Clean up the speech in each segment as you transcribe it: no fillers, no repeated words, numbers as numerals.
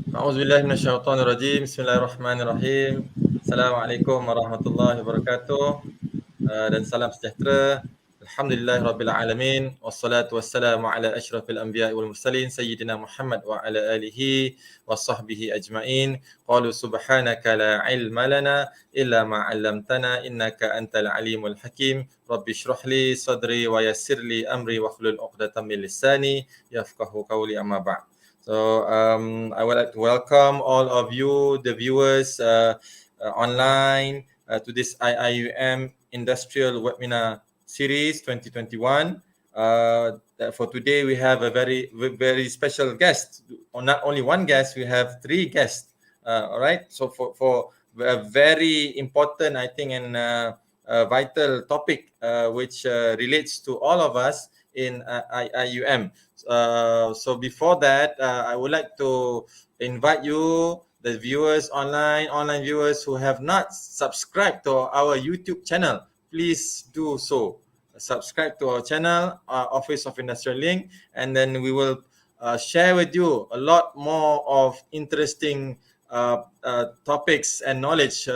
A'udzubillahi minasyaitonirrajim. Bismillahirrahmanirrahim. Assalamualaikum warahmatullahi wabarakatuh. Dan salam sejahtera. Alhamdulillahi rabbil alamin. Wassalatu wassalamu ala asyrafil anbiya'i wal mursalin sayyidina Muhammad wa ala alihi wa sahbihi ajma'in. Qalu subhanaka la ilma lana illa ma 'allamtana innaka antal alimul hakim. Rabbi shrah li sadri wa yassir li amri wa hlul 'uqdatam min lisani yafqahu qawli, amma ba'd. So I would like to welcome all of you, the viewers online, to this IIUM Industrial Webinar Series 2021. For today, we have a very special guest. Or not only one guest, we have three guests. All right. So for a very important, I think, and vital topic which relates to all of us in IIUM. So before that, I would like to invite you, the viewers online viewers who have not subscribed to our YouTube channel, please do so. Subscribe to our channel, Office of Industrial Link, and then we will share with you a lot more of interesting topics and knowledge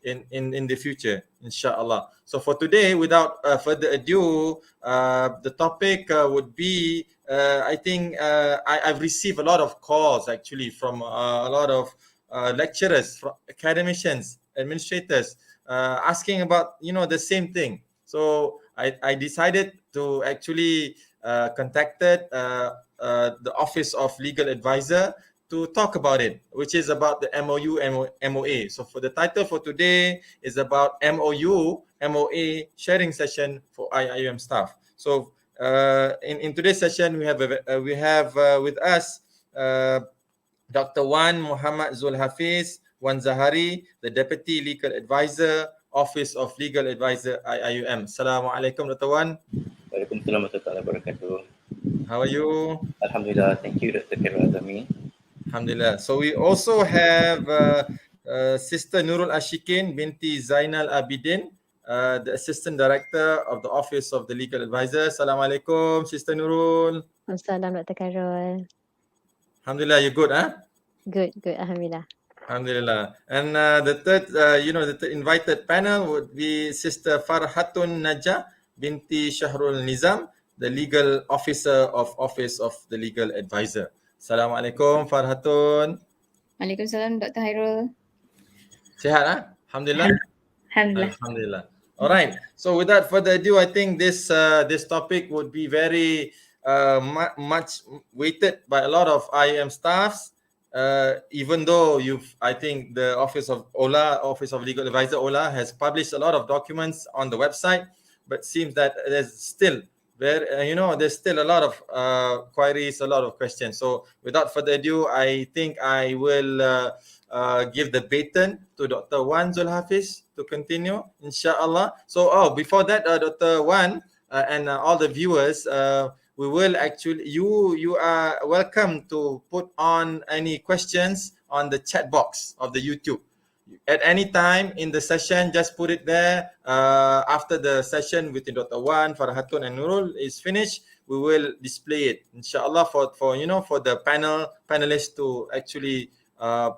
in the future, inshallah. So for today, without further ado, the topic would be, I think I've received a lot of calls actually from a lot of lecturers, from academicians, administrators, asking about the same thing. So I decided to actually contacted the Office of Legal Advisor to talk about it, which is about the MOU and MOA. So for the title for today is about MOU MOA sharing session for IIUM staff. So in today's session, we have with us Dr. Wan Muhammad Zulhafiz, Wan Zahari, the Deputy Legal Advisor, Office of Legal Advisor IIUM. Assalamualaikum, Dr. Wan. Waalaikumsalam warahmatullahi wabarakatuh. How are you? Alhamdulillah, thank you, Dr. Khairul Azami. Alhamdulillah. So we also have Sister Nurul Ashikin binti Zainal Abidin, the Assistant Director of the Office of the Legal Advisor. Assalamualaikum, Sister Nurul. Assalamualaikum, Dr. Khairul. Alhamdulillah, you're good, huh? Good. Alhamdulillah. Alhamdulillah. And the third invited panel would be Sister Farhatun Najah binti Shahrul Nizam, the Legal Officer of Office of the Legal Advisor. Assalamualaikum, Farhatun. Waalaikumsalam, Dr. Khairul. Sihat, huh? Alhamdulillah. Alhamdulillah. Alhamdulillah. All right. So without further ado, I think this topic would be very much weighted by a lot of IIM staffs. Even though I think the Office of Legal Advisor OLA has published a lot of documents on the website, but seems that there's still there's still a lot of queries, a lot of questions. So without further ado, I think I will give the baton to Dr. Wan Zulhafiz to continue, inshallah. So before that, Dr. Wan and all the viewers, we will actually, you are welcome to put on any questions on the chat box of the YouTube. At any time in the session, just put it there. After the session with Dr. Wan, Farhatun and Nurul is finished, we will display it, inshallah, for the panelists to actually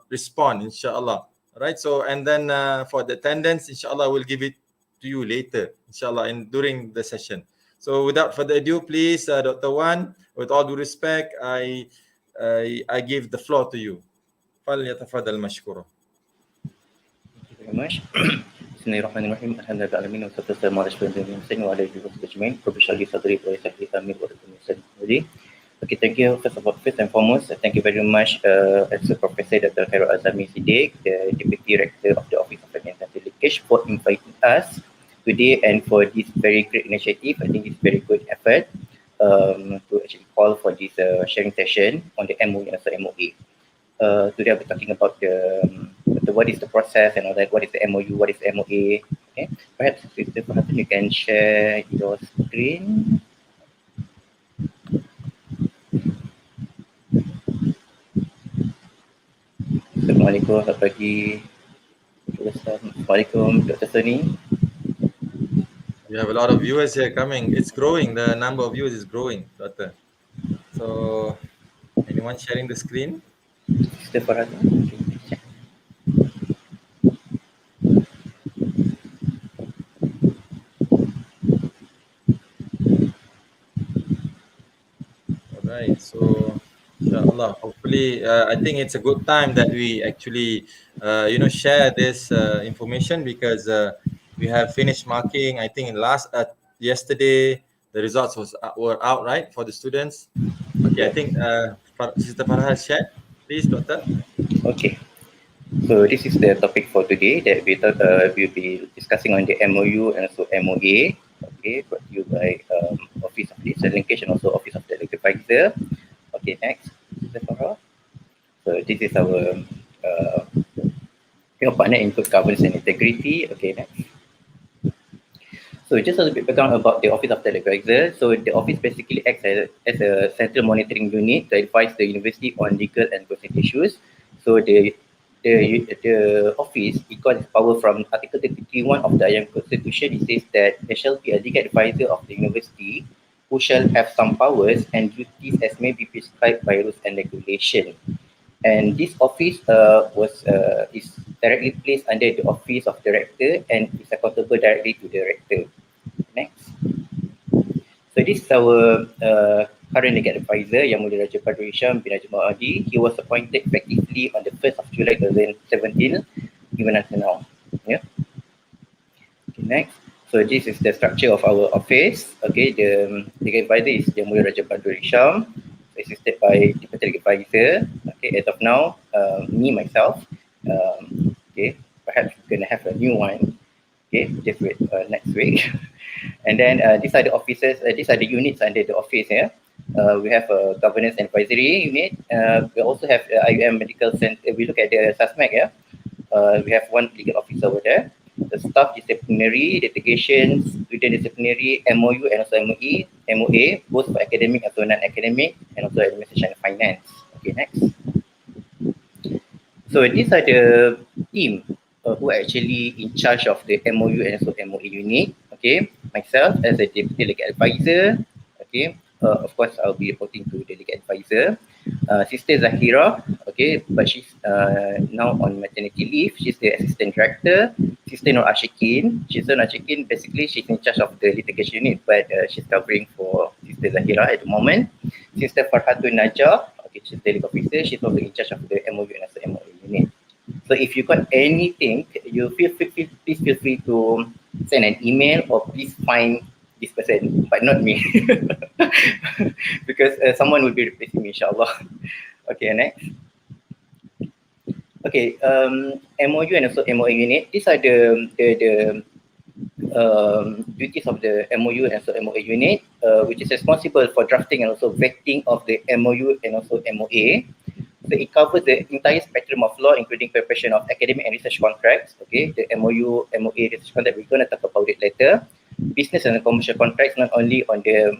respond, inshallah. All right. So, and then for the attendance, inshallah, we'll give it to you later, inshallah, during the session. So without further ado, please, Dr. Wan, with all due respect, I give the floor to you. فليتفضل مشكورا. Thank you very much. Bismillahirrahmanirrahim. Alhamdulillah, wassalatu wassalamu ala asyrafil anbiya'i wa ala alihi wa sahbihi ajma'in. Rabbi shrah li sadri wa yassir li amri wahlul 'uqdatam min lisani. Okay, thank you. First and foremost, thank you very much, as Professor Dr. Khairul Azami Siddiq, the Deputy Director of the Office of Financial Litigation, for inviting us today and for this very great initiative. I think it's very good effort to actually call for this sharing session on the MOU and also MOA. Today I'll be talking about what is the process and all that, what is the MOU, what is the MOA. Okay, perhaps you can share your screen. Assalamualaikum, selamat pagi. Assalamualaikum, Dr. Sony. We have a lot of viewers here coming. It's growing. The number of viewers is growing, Doctor. So, anyone sharing the screen? Sister Farah. Alright, so inshallah, hopefully, I think it's a good time that we actually, share this information because we have finished marking. I think yesterday the results were out, right, for the students. Okay, I Yeah. think Sister Farah has shared. Please, Doctor. Okay. So this is the topic for today that we'll be discussing on the MOU and also MOA. Okay, brought to you by Office of Digital Linkage and also Office of the Advisor. Okay, next, Sister Farah. So this is our partner in good governance and integrity. Okay, next. So just a little bit background about the Office of the Advisor. So the office basically acts as a central monitoring unit to advise the university on legal and governance issues. So the office, it got its power from Article 31 of the IIUM Constitution. It says that there shall be a legal advisor of the university who shall have some powers and duties as may be prescribed by rules and regulation. And this office is directly placed under the Office of Director and is accountable directly to the Director. Next. So this is our current legal advisor, Yang Mulia Raja Padri Hisham bin Haji Mohd. He was appointed effectively on the 1st of July 2017, even until now. Yeah. Okay, next. So this is the structure of our office. Okay, the legal advisor is Yang Mulia Raja Padri Hisham, assisted by Deputy Legal Advisor. Okay, as of now, me myself. Okay, perhaps we're gonna have a new one. Okay, just wait next week. And then these are the offices. These are the units under the office. Yeah, we have a governance and advisory unit. We also have IIUM Medical Center. We look at the SASMAC. Yeah, we have one legal officer over there. The staff disciplinary, litigations, student disciplinary, MOU and also MOA, both for academic and non-academic, and also administration and finance. Okay, next. So these are the team who are actually in charge of the MOU and also MOA unit. Okay, myself as a deputy legal advisor. Okay, of course I'll be reporting to the legal advisor. Sister Zahira, okay, but she's now on maternity leave. She's the assistant director. Sister Nur Ashikin. Sister Nur Ashikin, basically she's in charge of the litigation unit, but she's covering for Sister Zahira at the moment. Sister Farhatun Najah, okay, she's the legal officer. She's also in charge of the MOU and also MOA unit. So if you got anything, you please feel free to send an email or please find this person, but not me, because someone will be replacing me, inshallah. Okay, next. Okay, MOU and also MOA unit. These are the duties of the MOU and also MOA unit, which is responsible for drafting and also vetting of the MOU and also MOA. So it covers the entire spectrum of law, including preparation of academic and research contracts. Okay, the MOU, MOA research contract, we're going to talk about it later. Business and commercial contracts, not only on the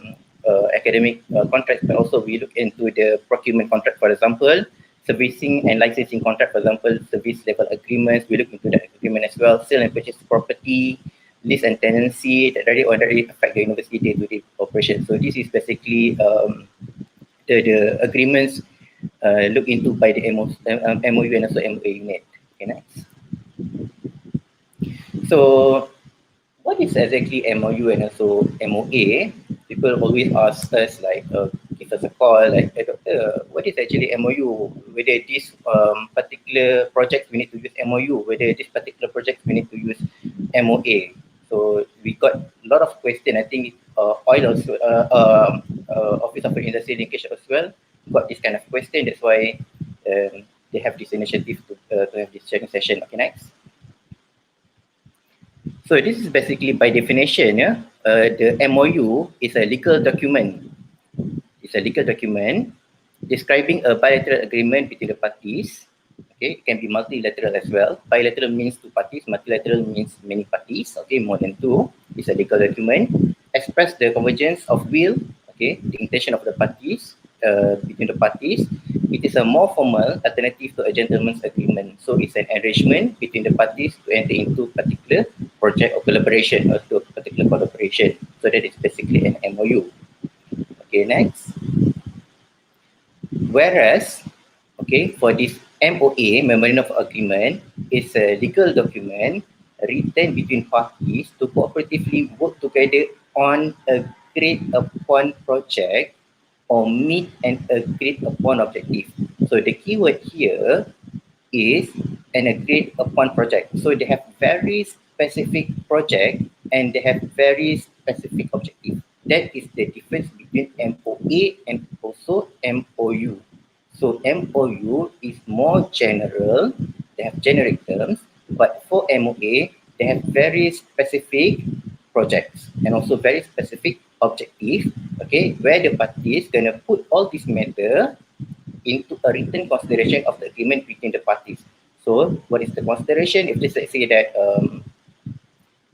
academic contracts, but also we look into the procurement contract, for example, servicing and licensing contract, for example, service level agreements, we look into that agreement as well, sale and purchase property, lease and tenancy that directly affect the university day-to-day operation. So this is basically the agreements looked into by the MOU and also MOA unit. Okay, next. So what is exactly MOU and also MOA? People always ask us, like, give us a call, like, hey, doctor, what is actually MOU? Whether this particular project we need to use MOU, whether this particular project we need to use MOA. So we got a lot of questions. I think oil also, Office of Industry Linkage as well got this kind of question. That's why they have this initiative to have this sharing session. Okay, next. So this is basically by definition, yeah, the MOU is a legal document. It's a legal document describing a bilateral agreement between the parties. Okay, it can be multilateral as well. Bilateral means two parties, multilateral means many parties. Okay, more than two. It's a legal document. Express the convergence of will, okay, the intention of the parties, between the parties. It is a more formal alternative to a gentleman's agreement. So it's an arrangement between the parties to enter into particular project or collaboration or to a particular collaboration. So that is basically an MOU. Okay, next. Whereas, okay, for this MOA, Memorandum of Agreement, is a legal document written between parties to cooperatively work together on a agreed upon project or meet an agreed upon objective. So the keyword here is an agreed upon project. So they have very specific project and they have very specific objective. That is the difference between MOA and also MOU. So MOU is more general, they have generic terms, but for MOA, they have very specific projects and also very specific objective, okay, where the parties gonna put all this matter into a written consideration of the agreement between the parties. So what is the consideration? If let's say that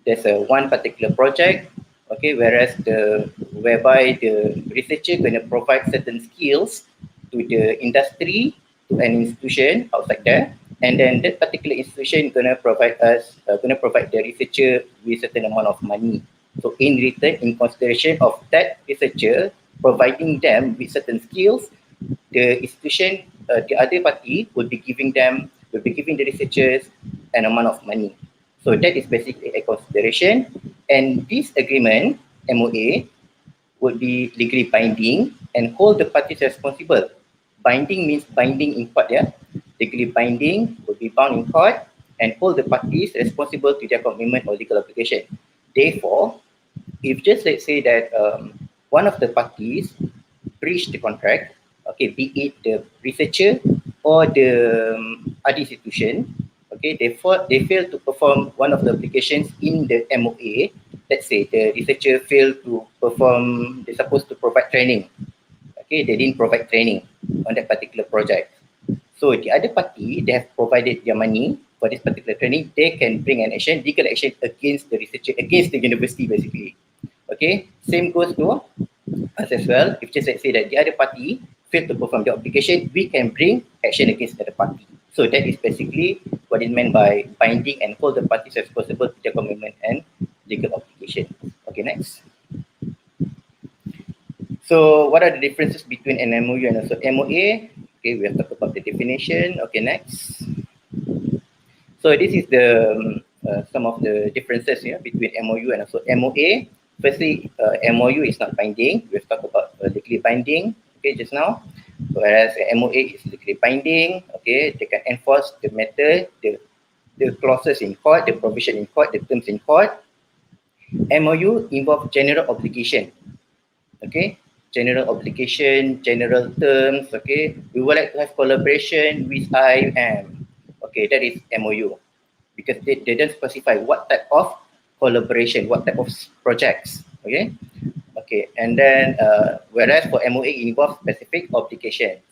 there's a one particular project, okay, whereby the researcher going to provide certain skills to the industry, to an institution outside there, and then that particular institution going to provide the researcher with certain amount of money. So in return, in consideration of that researcher providing them with certain skills, the institution, the other party will be giving the researchers an amount of money. So that is basically a consideration, and this agreement, MOA, would be legally binding and hold the parties responsible. Binding means binding in court, yeah. Legally binding will be bound in court and hold the parties responsible to their commitment or legal obligation. Therefore, if just let's say that one of the parties breach the contract, okay, be it the researcher or the other institution, okay, they fail to perform one of the obligations in the MOA. Let's say the researcher failed to perform, they're supposed to provide training. Okay, they didn't provide training on that particular project. So the other party, they have provided their money for this particular training, they can bring an action, legal action against the researcher, against the university basically. Okay, same goes to us as well. If just let's say that the other party failed to perform the obligation, we can bring action against the other party. So that is basically what is meant by binding and hold the parties responsible to their commitment and legal obligation. Okay, next. So what are the differences between an MOU and also MOA? Okay, we have talked about the definition. Okay, next. So this is the some of the differences here between MOU and also MOA. Firstly, MOU is not binding. We've talked about legally binding, okay, just now. Whereas MOA is legally binding, okay, they can enforce the matter, the clauses in court, the provision in court, the terms in court. MOU involve general obligation, okay, general obligation, general terms, okay. We would like to have collaboration with IIUM, okay, that is MOU, because they don't specify what type of collaboration, what type of projects, okay. Okay, and then whereas for MOA it involves specific obligations,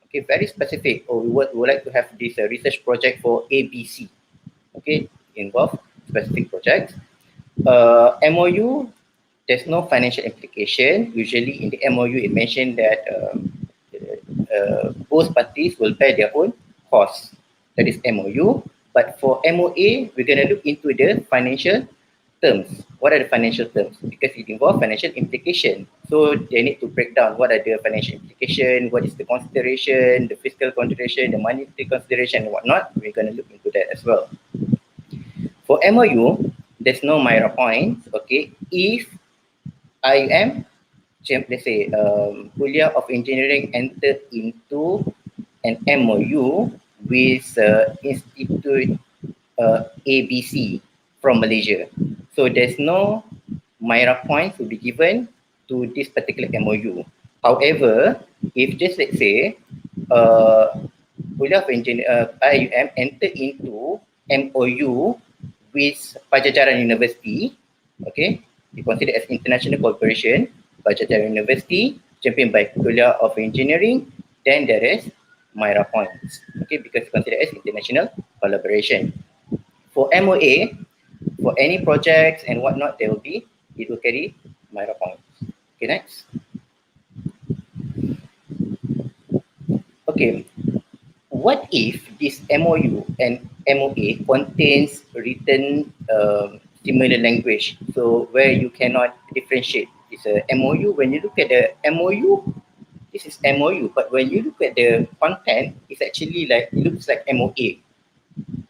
okay, very specific. Or we would like to have this research project for ABC, okay, involve specific projects. MOU, there's no financial implication. Usually in the MOU it mentioned that both parties will bear their own costs. That is MOU. But for MOA, we're going to look into the financial terms. What are the financial terms? Because it involves financial implication. So they need to break down what are the financial implication, what is the consideration, the fiscal consideration, the monetary consideration and whatnot. We're going to look into that as well. For MOU, there's no Myra points, okay. If IIUM, let's say Kuliah of Engineering entered into an MOU with Institute ABC from Malaysia. So there's no Myra points will be given to this particular MOU. However, if just let's say Kuliah of IIUM entered into MOU with Pajajaran University, okay, we consider as international cooperation, Pajajaran University, championed by Kuliah of Engineering, then there is Myra points, okay, because considered as international collaboration. For MOA, for any projects and whatnot, it will carry Myra points. Okay, next. Okay, what if this MOU and MOA contains written similar language, so where you cannot differentiate? It's a MOU. When you look at the MOU, this is MOU, but when you look at the content, it's actually like, it looks like MOA.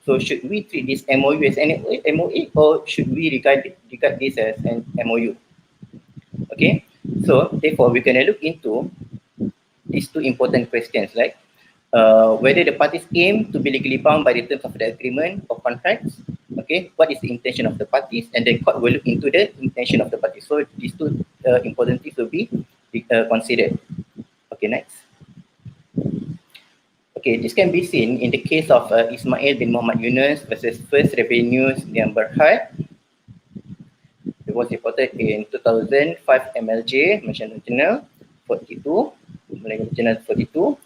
So should we treat this MOU as an MOA, or should we regard this as an MOU? Okay, so therefore we're going to look into these two important questions, like whether the parties aim to be legally bound by the terms of the agreement or contracts. Okay, what is the intention of the parties, and then court will look into the intention of the parties. So these two important things will be considered. Okay, next. Okay, this can be seen in the case of Ismail bin Muhammad Yunus versus First Revenues Niam Berhad. It was reported in 2005 MLJ, Malaysian Journal 42, Malaysian Journal 42,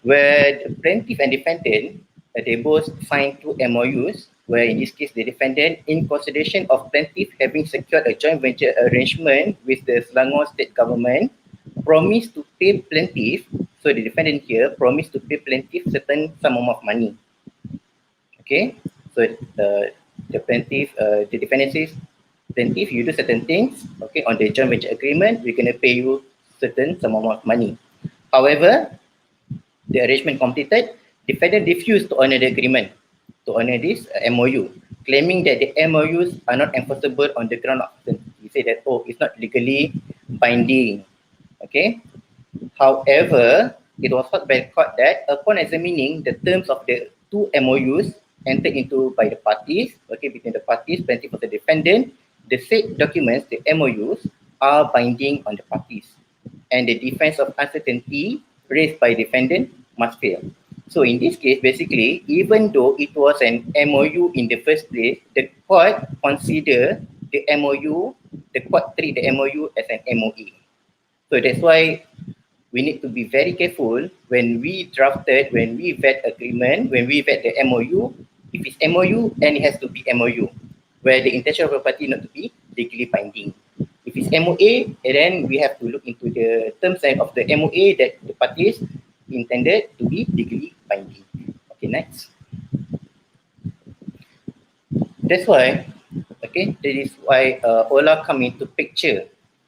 where the plaintiff and defendant, they both signed two MOUs, where in this case the defendant, in consideration of plaintiff having secured a joint venture arrangement with the Selangor state government, promised to pay plaintiff. So the defendant here promised to pay plaintiff certain sum of money. Okay, so the plaintiff, the defendant says, plaintiff, you do certain things, okay, on the joint venture agreement, we're going to pay you certain sum of money. However, the arrangement completed, defendant refused to honor the agreement, to honor this MOU, claiming that the MOUs are not enforceable on the ground of consent. He said that, oh, it's not legally binding. Okay. However, it was thought by the court that upon examining the terms of the two MOUs entered into by the parties, okay, between the parties, plaintiff and the defendant, the said documents, the MOUs, are binding on the parties, and the defense of uncertainty raised by defendant must fail. So in this case, basically, even though it was an MOU in the first place, the court consider the MOU, the court treat the MOU as an MOA. So that's why we need to be very careful when we drafted, when we vet agreement, when we vet the MOU. If it's MOU, then it has to be MOU, where the intention of the party not to be legally binding. If it's MOA, then we have to look into the terms of the MOA that the parties intended to be legally binding. Okay, next. That's why, okay, that is why OLA come into picture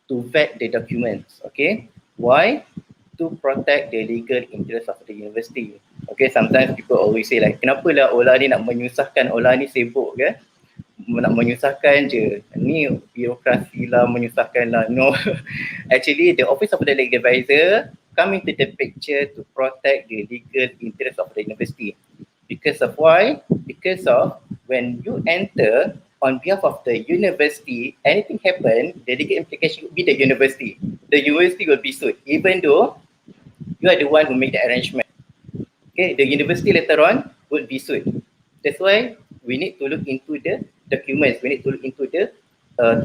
to vet the documents. Okay, why? To protect the legal interest of the university. Okay, sometimes people always say like, kenapa lah OLA ni nak menyusahkan, OLA ni sibuk ke? Nak menyusahkan je, ni birokrasi lah, menyusahkan lah. No, actually the Office of the Legal Advisor come into the picture to protect the legal interest of the university. Because of why? Because of when you enter on behalf of the university, anything happen, the legal implication will be the university. The university will be sued, even though you are the one who made the arrangement. Okay, the university later on would be sued. That's why we need to look into the documents. We need to look into the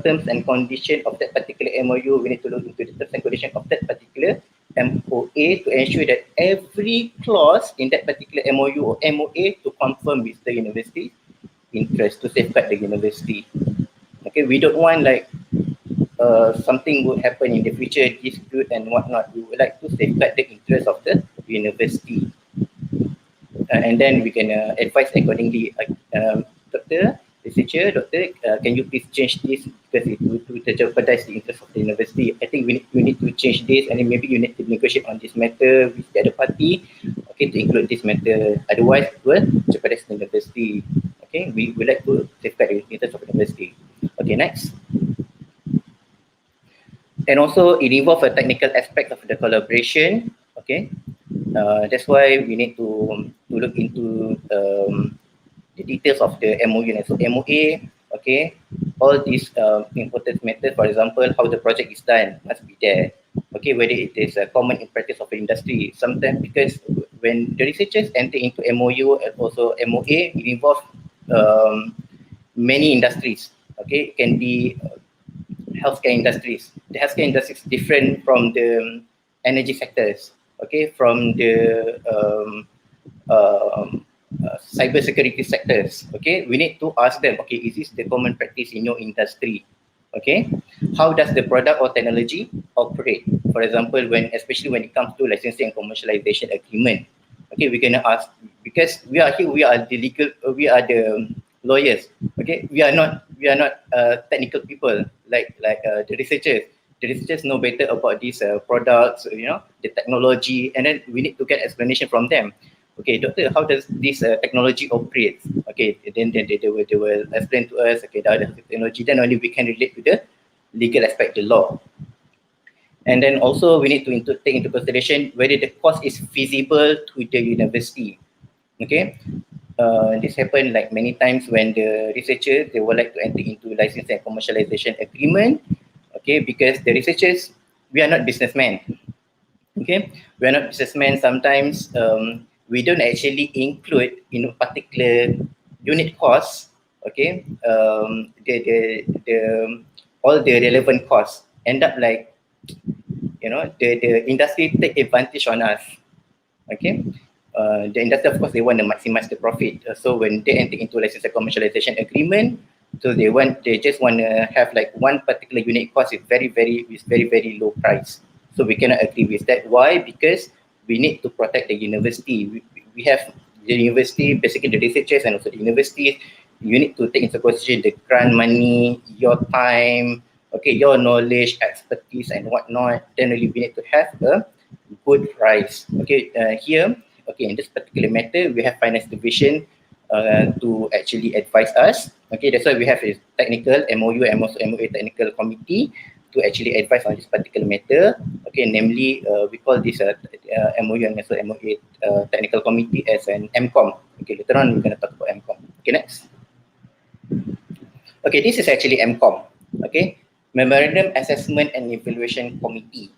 terms and conditions of that particular MOU. We need to look into the terms and conditions of that particular MOA to ensure that every clause in that particular MOU or MOA to confirm with the university interest, to safeguard the university. Okay, we don't want like something would happen in the future, dispute and whatnot. We would like to safeguard the interest of the university. And then we can advise accordingly. Doctor, researcher, doctor, can you please change this because it will jeopardize the interest of the university. I think we need to change this, and then maybe you need to negotiate on this matter with the other party, okay, to include this matter. Otherwise, it will jeopardize the university. Okay, we would like to safeguard the interest of the university. Okay, next. And also, it involves a technical aspect of the collaboration. Okay, that's why we need to look into the details of the MOU and so MOA. Okay, all these important matters, for example, how the project is done must be there. Okay, whether it is a common in practice of the industry. Sometimes because when the researchers enter into MOU and also MOA, it involves many industries. Okay, it can be healthcare industries. The healthcare industry is different from the energy sectors. Okay, from the cyber security sectors. Okay, we need to ask them, okay, is this the common practice in your industry? Okay, how does the product or technology operate? For example, especially when it comes to licensing and commercialization agreement. Okay, we're gonna ask, because we are here, we are the lawyers. Okay, we are not technical people like the researchers. the researchers know better about these products, the technology, and then we need to get explanation from them. Okay, doctor, how does this technology operate? Okay, then they will explain to us, okay, the technology, then only we can relate to the legal aspect, the law. And then also we need to take into consideration whether the cost is feasible to the university. Okay, this happened like many times when the researchers, they would like to enter into license and commercialization agreement. Okay, because the researchers, we are not businessmen. Okay, we are not businessmen. Sometimes we don't actually include in a particular unit cost. Okay, the all the relevant costs end up like, the industry take advantage on us. Okay, the industry, of course, they want to maximize the profit. So when they enter into license and commercialization agreement, so they just want to have like one particular unit cost is very low price. So we cannot agree with that. Why? Because we need to protect the university. We have the university, basically the researchers and also the universities. You need to take into consideration the grant money, your time, okay, your knowledge, expertise, and whatnot. Then really we need to have a good price. Okay, here, okay, in this particular matter, we have finance division to actually advise us. Okay, that's why we have a technical MOU and also MOA technical committee to actually advise on this particular matter. Okay, namely, we call this MOU and also MOA technical committee as an MCOM. Okay, later on we're going to talk about MCOM. Okay, next. Okay, this is actually MCOM. Okay, Memorandum Assessment and Evaluation Committee.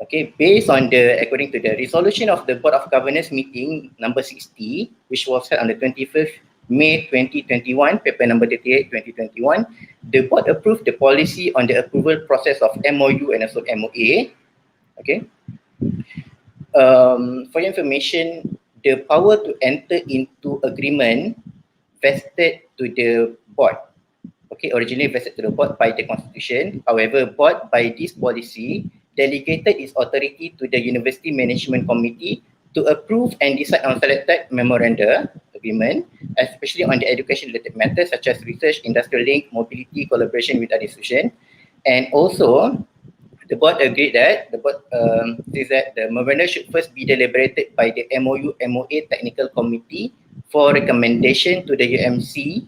Okay, based on according to the resolution of the Board of Governors meeting number 60, which was held on the 25th May 2021, paper number 38, 2021, the board approved the policy on the approval process of MOU and also MOA. Okay. For your information, the power to enter into agreement vested to the board. Okay, originally vested to the board by the constitution. However, board by this policy delegated its authority to the University Management Committee to approve and decide on selected memoranda agreement, especially on the education-related matters such as research, industrial link, mobility, collaboration with other institutions. And also, the board agreed that the board says that the memoranda should first be deliberated by the MOU MOA Technical Committee for recommendation to the UMC,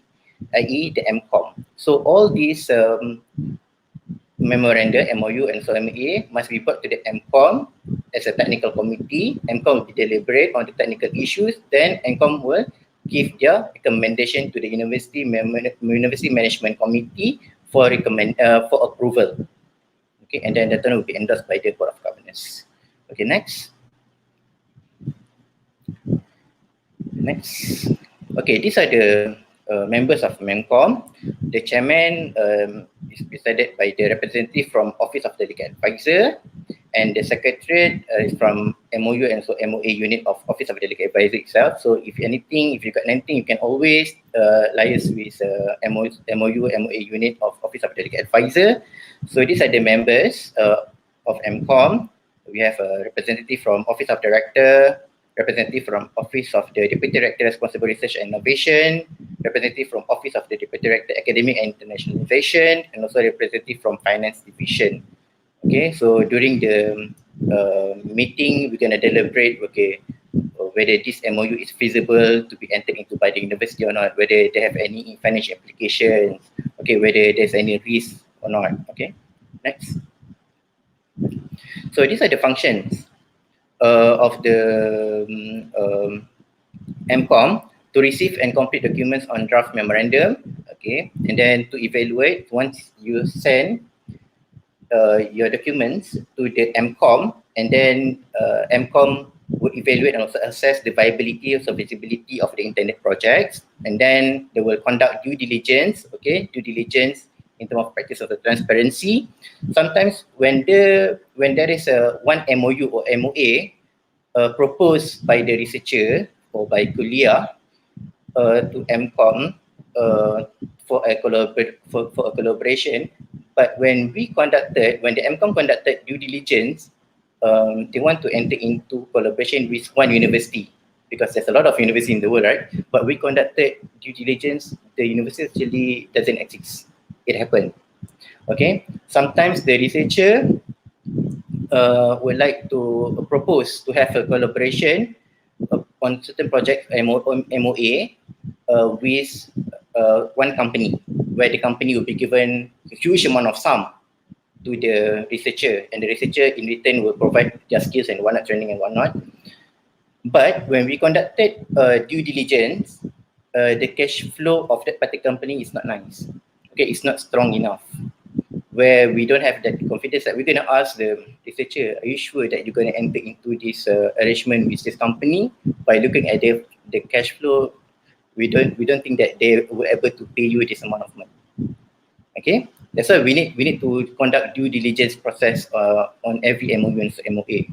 i.e. the MCOM. So all these memoranda, MOU and so MOA must be brought to the MCOM as a technical committee. MCOM will be deliberate on the technical issues, then MCOM will give their recommendation to the University Management Committee for approval. Okay, and then the term will be endorsed by the Board of Governors. Okay, next. Next. Okay, these are the members of MCOM. The chairman is presided by the representative from Office of Delegate Advisor, and the secretariat is from MOU and so MOA Unit of Office of Delegate Advisor itself. So if you got anything, you can always liaise with MOU MOA Unit of Office of Delegate Advisor. So these are the members of MCOM. We have a representative from Office of Director, representative from Office of the Deputy Director Responsible Research and Innovation, representative from Office of the Deputy Director Academic and Internationalization, and also representative from Finance Division. Okay, so during the meeting, we're going to deliberate, okay, whether this MOU is feasible to be entered into by the university or not, whether they have any financial implications, okay, whether there's any risk or not. Okay, next. So these are the functions of the MCOM: to receive and complete documents on draft memorandum, okay, and then to evaluate once you send your documents to the MCOM, and then MCOM would evaluate and also assess the viability or feasibility of the intended projects, and then they will conduct due diligence, okay, due diligence in terms of practice of the transparency. Sometimes when there is a one MOU or MOA proposed by the researcher or by kuliah to MCOM for a collaboration, but when the MCOM conducted due diligence, they want to enter into collaboration with one university, because there's a lot of universities in the world, right? But we conducted due diligence, the university actually doesn't exist. It happened. Okay, sometimes the researcher would like to propose to have a collaboration on certain project MOA with one company, where the company will be given a huge amount of sum to the researcher, and the researcher in return will provide their skills and whatnot, training and whatnot. But when we conducted due diligence, the cash flow of that particular company is not nice. Okay, it's not strong enough, where we don't have that confidence that we're going to ask the researcher, are you sure that you're going to enter into this arrangement with this company? By looking at the cash flow, we don't think that they were able to pay you this amount of money. Okay, that's why we need to conduct due diligence process on every MOU and MOA.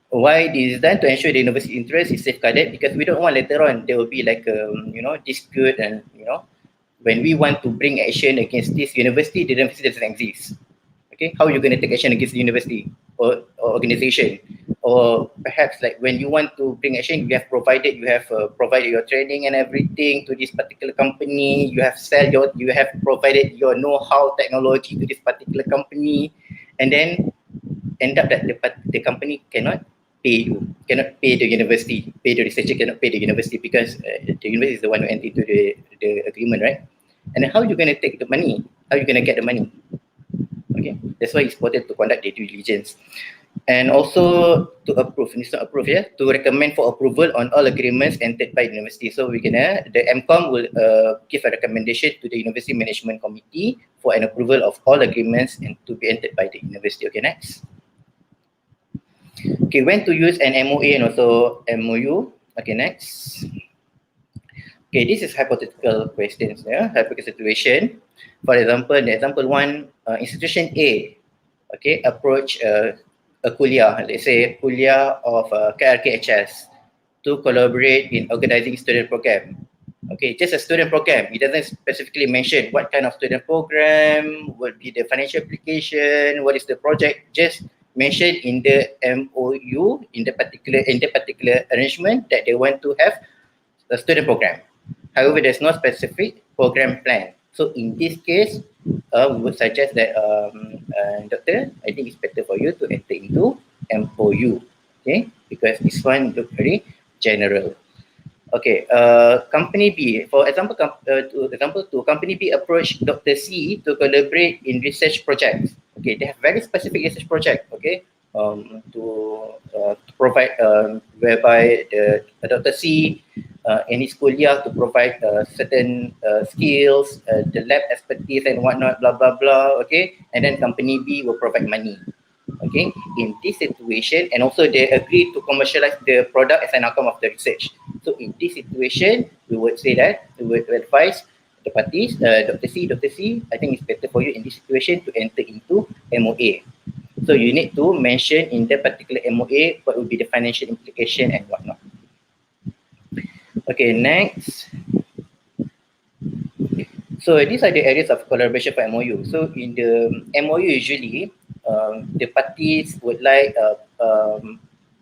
Why this is done? To ensure the university interest is safeguarded, because we don't want later on there will be like dispute, and when we want to bring action against this university, the university doesn't exist. Okay, how are you going to take action against the university or organization? Or perhaps like when you want to bring action, you have provided your training and everything to this particular company. You have provided your know-how technology to this particular company, and then end up that the company cannot pay you, cannot pay the university, pay the researcher, cannot pay the university, because the university is the one who entered into the agreement, right? And then how are you going to take the money? How are you going to get the money? Okay, that's why it's important to conduct the due diligence. And also to approve, it's not approve, yeah, to recommend for approval on all agreements entered by the university. So the MCOM will give a recommendation to the University Management Committee for an approval of all agreements and to be entered by the university. Okay, next. Okay, when to use an MOA and also MOU. Okay, next. Okay, this is hypothetical questions, yeah, hypothetical situation. For example, the example one, institution A, okay, approach a kuliah, let's say kuliah of KRKHS, to collaborate in organizing student program. Okay, just a student program. It doesn't specifically mention what kind of student program, what be the financial application, what is the project. Just mentioned in the MOU, in the particular arrangement, that they want to have a student program. However, there's no specific program plan. So in this case, we would suggest that, doctor, I think it's better for you to enter into MOU, okay? Because this one looks very general. Okay, company B, for example, company B approached Dr. C to collaborate in research projects. Okay, they have very specific research project, okay, to provide, whereby the Dr. C in his kuliah to provide certain skills, the lab expertise and whatnot, blah, blah, blah, okay, and then company B will provide money. Okay, in this situation, and also they agree to commercialize the product as an outcome of the research. So in this situation, we would say that we would advise the parties, Dr. C, I think it's better for you in this situation to enter into MOA. So you need to mention in that particular MOA what will be the financial implication and whatnot. Okay, next. So these are the areas of collaboration for MOU. So in the MOU, usually the parties would like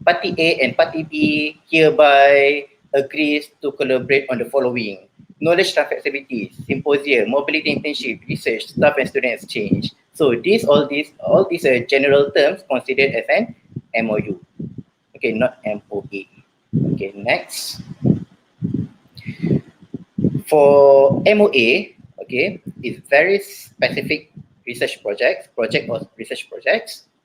party A and party B hereby agrees to collaborate on the following: knowledge transfer activities, symposium, mobility internship, research, staff and student exchange. So all these are general terms considered as an MOU. Okay, not MOA. Okay, next. For MOA, okay, it's very specific research projects,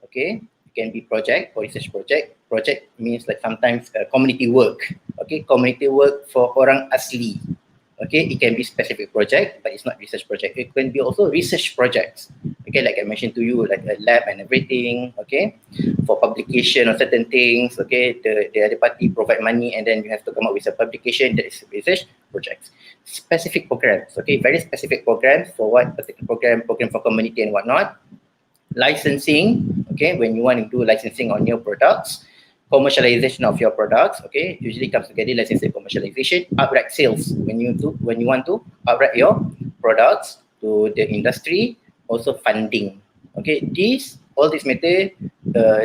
okay. It can be project or research project. Project means like sometimes community work, okay, community work for orang asli. Okay, it can be specific project, but it's not research project. It can be also research projects. Okay, like I mentioned to you, like a lab and everything. Okay, for publication of certain things. Okay, the other party provide money, and then you have to come up with a publication that is research projects. Specific programs. Okay, very specific programs for what particular program for community and whatnot. Licensing. Okay, when you want to do licensing on your products. Commercialization of your products, okay, usually comes together, licensing, commercialization, outright sales, when you want to outright your products to the industry, also funding. Okay, all these matter,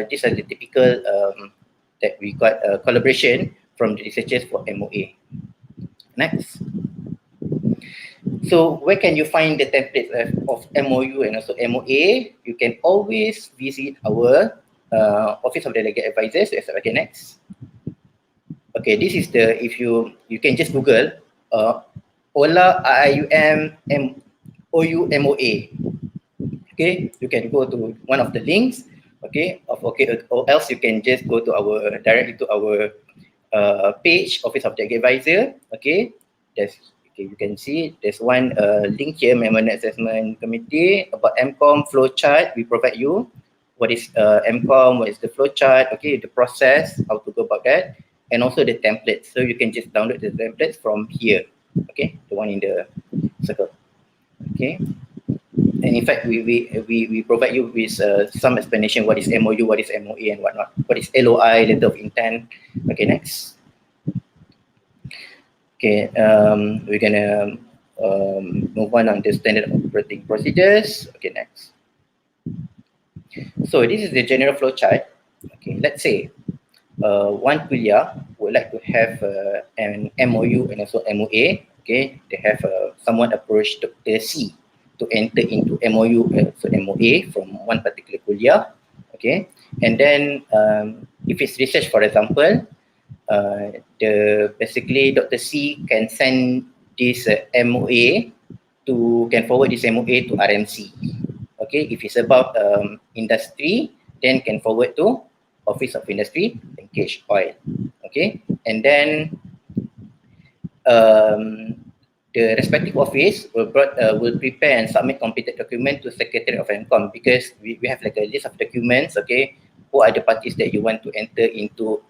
these are the typical that we got collaboration from the researchers for MOA. Next. So where can you find the templates of MOU and also MOA? You can always visit our Office of Delegate Advisors. Okay, next. Okay, this is the, if you can just Google OLA IIUM MOU MOA. Okay, you can go to one of the links. Okay, or else you can just go to our directly to our page, Office of Delegate Advisor. Okay, you can see there's one link here, Memorandum Assessment Committee about MCOM flowchart. We provide you what is MCOM, what is the flowchart, okay, the process, how to go about that, and also the templates. So you can just download the templates from here. Okay, the one in the circle. Okay. And in fact, we provide you with some explanation what is MOU, what is MOA, and whatnot. What is LOI, letter of intent. Okay, next. Okay, we're gonna move on the standard operating procedures. Okay, next. So this is the general flow chart. Okay, let's say one kuliah would like to have an MOU and also MOA. Okay, they have someone approach Dr. C to enter into MOU and also MOA from one particular kuliah. Okay, and then if it's research, for example, basically Dr. C can send this MOA can forward this MOA to RMC. Okay, if it's about industry, then can forward to Office of Industry Linkage Oil. Okay, and then the respective office will prepare and submit completed document to Secretary of MCOM, because we have like a list of documents. Okay, who are the parties that you want to enter into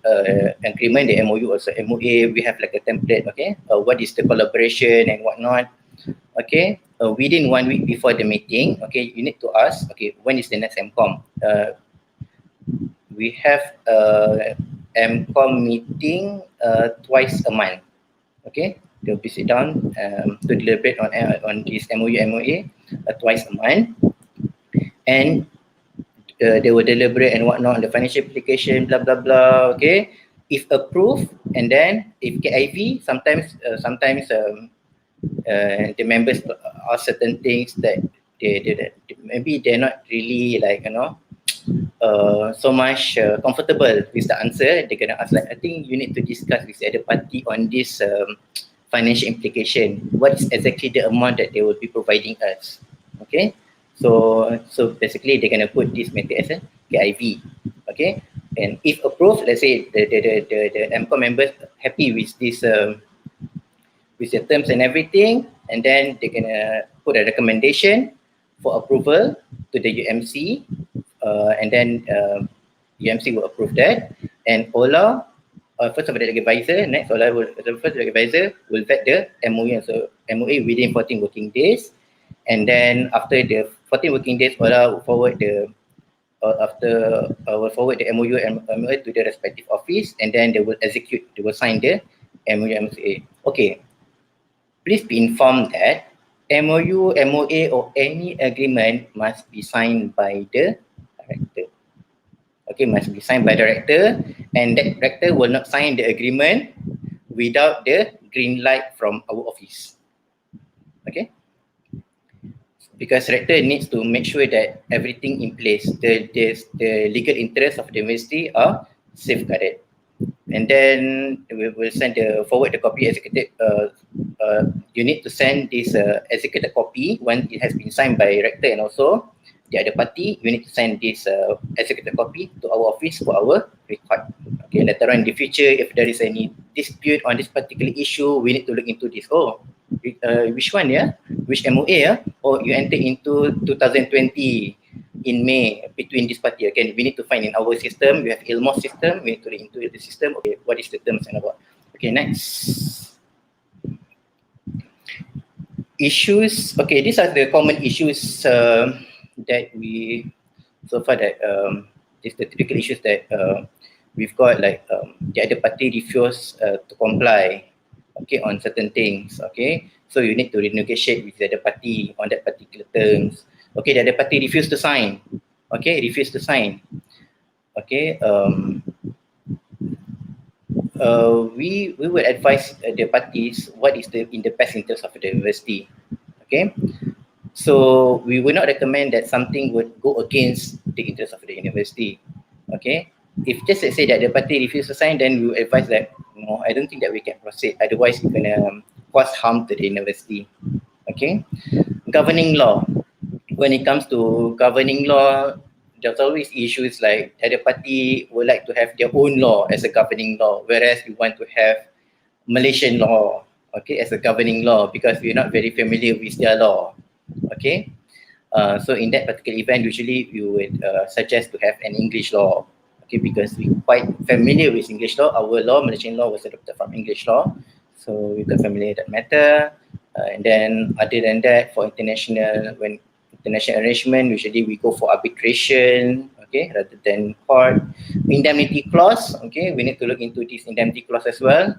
agreement, the MOU also MOA. We have like a template. Okay, what is the collaboration and whatnot. Okay, within 1 week before the meeting, okay, you need to ask, okay, when is the next MCOM? We have MCOM meeting twice a month. Okay, they'll be sit down to deliberate on this MOU MOA twice a month, and they will deliberate and whatnot on the financial application, blah blah blah. Okay, if approved, and then if KIV, sometimes the members ask certain things that maybe they're not really like, you know, so much comfortable with the answer. They're gonna ask like, I think you need to discuss with the other party on this financial implication. What is exactly the amount that they will be providing us? Okay, so basically they're gonna put this matter as a KIV. Okay, and if approved, let's say the MCOM members happy with this with the terms and everything, and then they're gonna put a recommendation for approval to the UMC, and then UMC will approve that, and OLA, first of all, the advisor, next OLA will, the first advisor will vet the MOA, so MOA within 14 working days, and then after the 14 working days, OLA will forward the MOU and MOA to the respective office, and then they will execute, they will sign the MOU and MOA. Okay, please be informed that MOU, MOA or any agreement must be signed by the director. Okay, must be signed by the director, and that director will not sign the agreement without the green light from our office. Okay, because director needs to make sure that everything in place, the legal interests of the university are safeguarded. And then we will send forward the copy executed. You need to send this executed copy when it has been signed by director and also the other party. You need to send this executed copy to our office for our record. Okay, later on in the future, if there is any dispute on this particular issue, we need to look into this. Oh, which one, yeah? Which MOA, yeah? Or you enter into 2020 in May between this party. Again, we need to find in our system. We have ILMOS system. We need to look into the system. Okay, what is the terms and about? Okay, next. Issues. Okay, these are the common issues that we, so far that, these the typical issues that we've got, like the other party refuse to comply, okay, on certain things. Okay, so you need to renegotiate with the other party on that particular terms. Okay, the other party refuse to sign. Okay, refuse to sign. Okay, we will advise the parties what is in the best interest of the university. Okay, so we would not recommend that something would go against the interest of the university. Okay, if just let's say that the party refuse to sign, then we will advise that no, I don't think that we can proceed. Otherwise, it's gonna cause harm to the university. Okay, governing law. When it comes to governing law, there's always issues like the other party would like to have their own law as a governing law, whereas we want to have Malaysian law, okay, as a governing law because we're not very familiar with their law. Okay, so in that particular event, usually we would suggest to have an English law, okay, because we're quite familiar with English law. Our law, Malaysian law, was adopted from English law, so we're quite familiar with that matter. And then other than that, for international arrangement, usually we go for arbitration, okay, rather than court. Indemnity clause, okay, we need to look into this indemnity clause as well.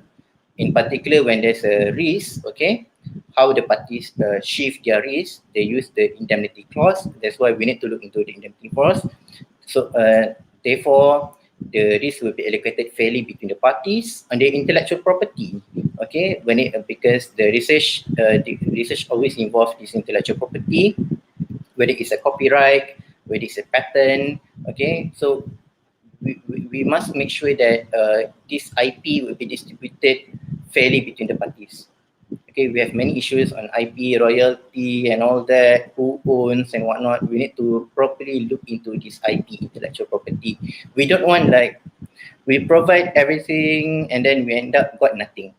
In particular, when there's a risk, okay, how the parties shift their risk, they use the indemnity clause. That's why we need to look into the indemnity clause. So therefore, the risk will be allocated fairly between the parties on the intellectual property. Okay, because the research always involves this intellectual property, whether it's a copyright, whether it's a patent. Okay, so we must make sure that this IP will be distributed fairly between the parties. Okay, we have many issues on IP, royalty and all that, who owns and whatnot. We need to properly look into this IP, intellectual property. We don't want like, we provide everything and then we end up got nothing.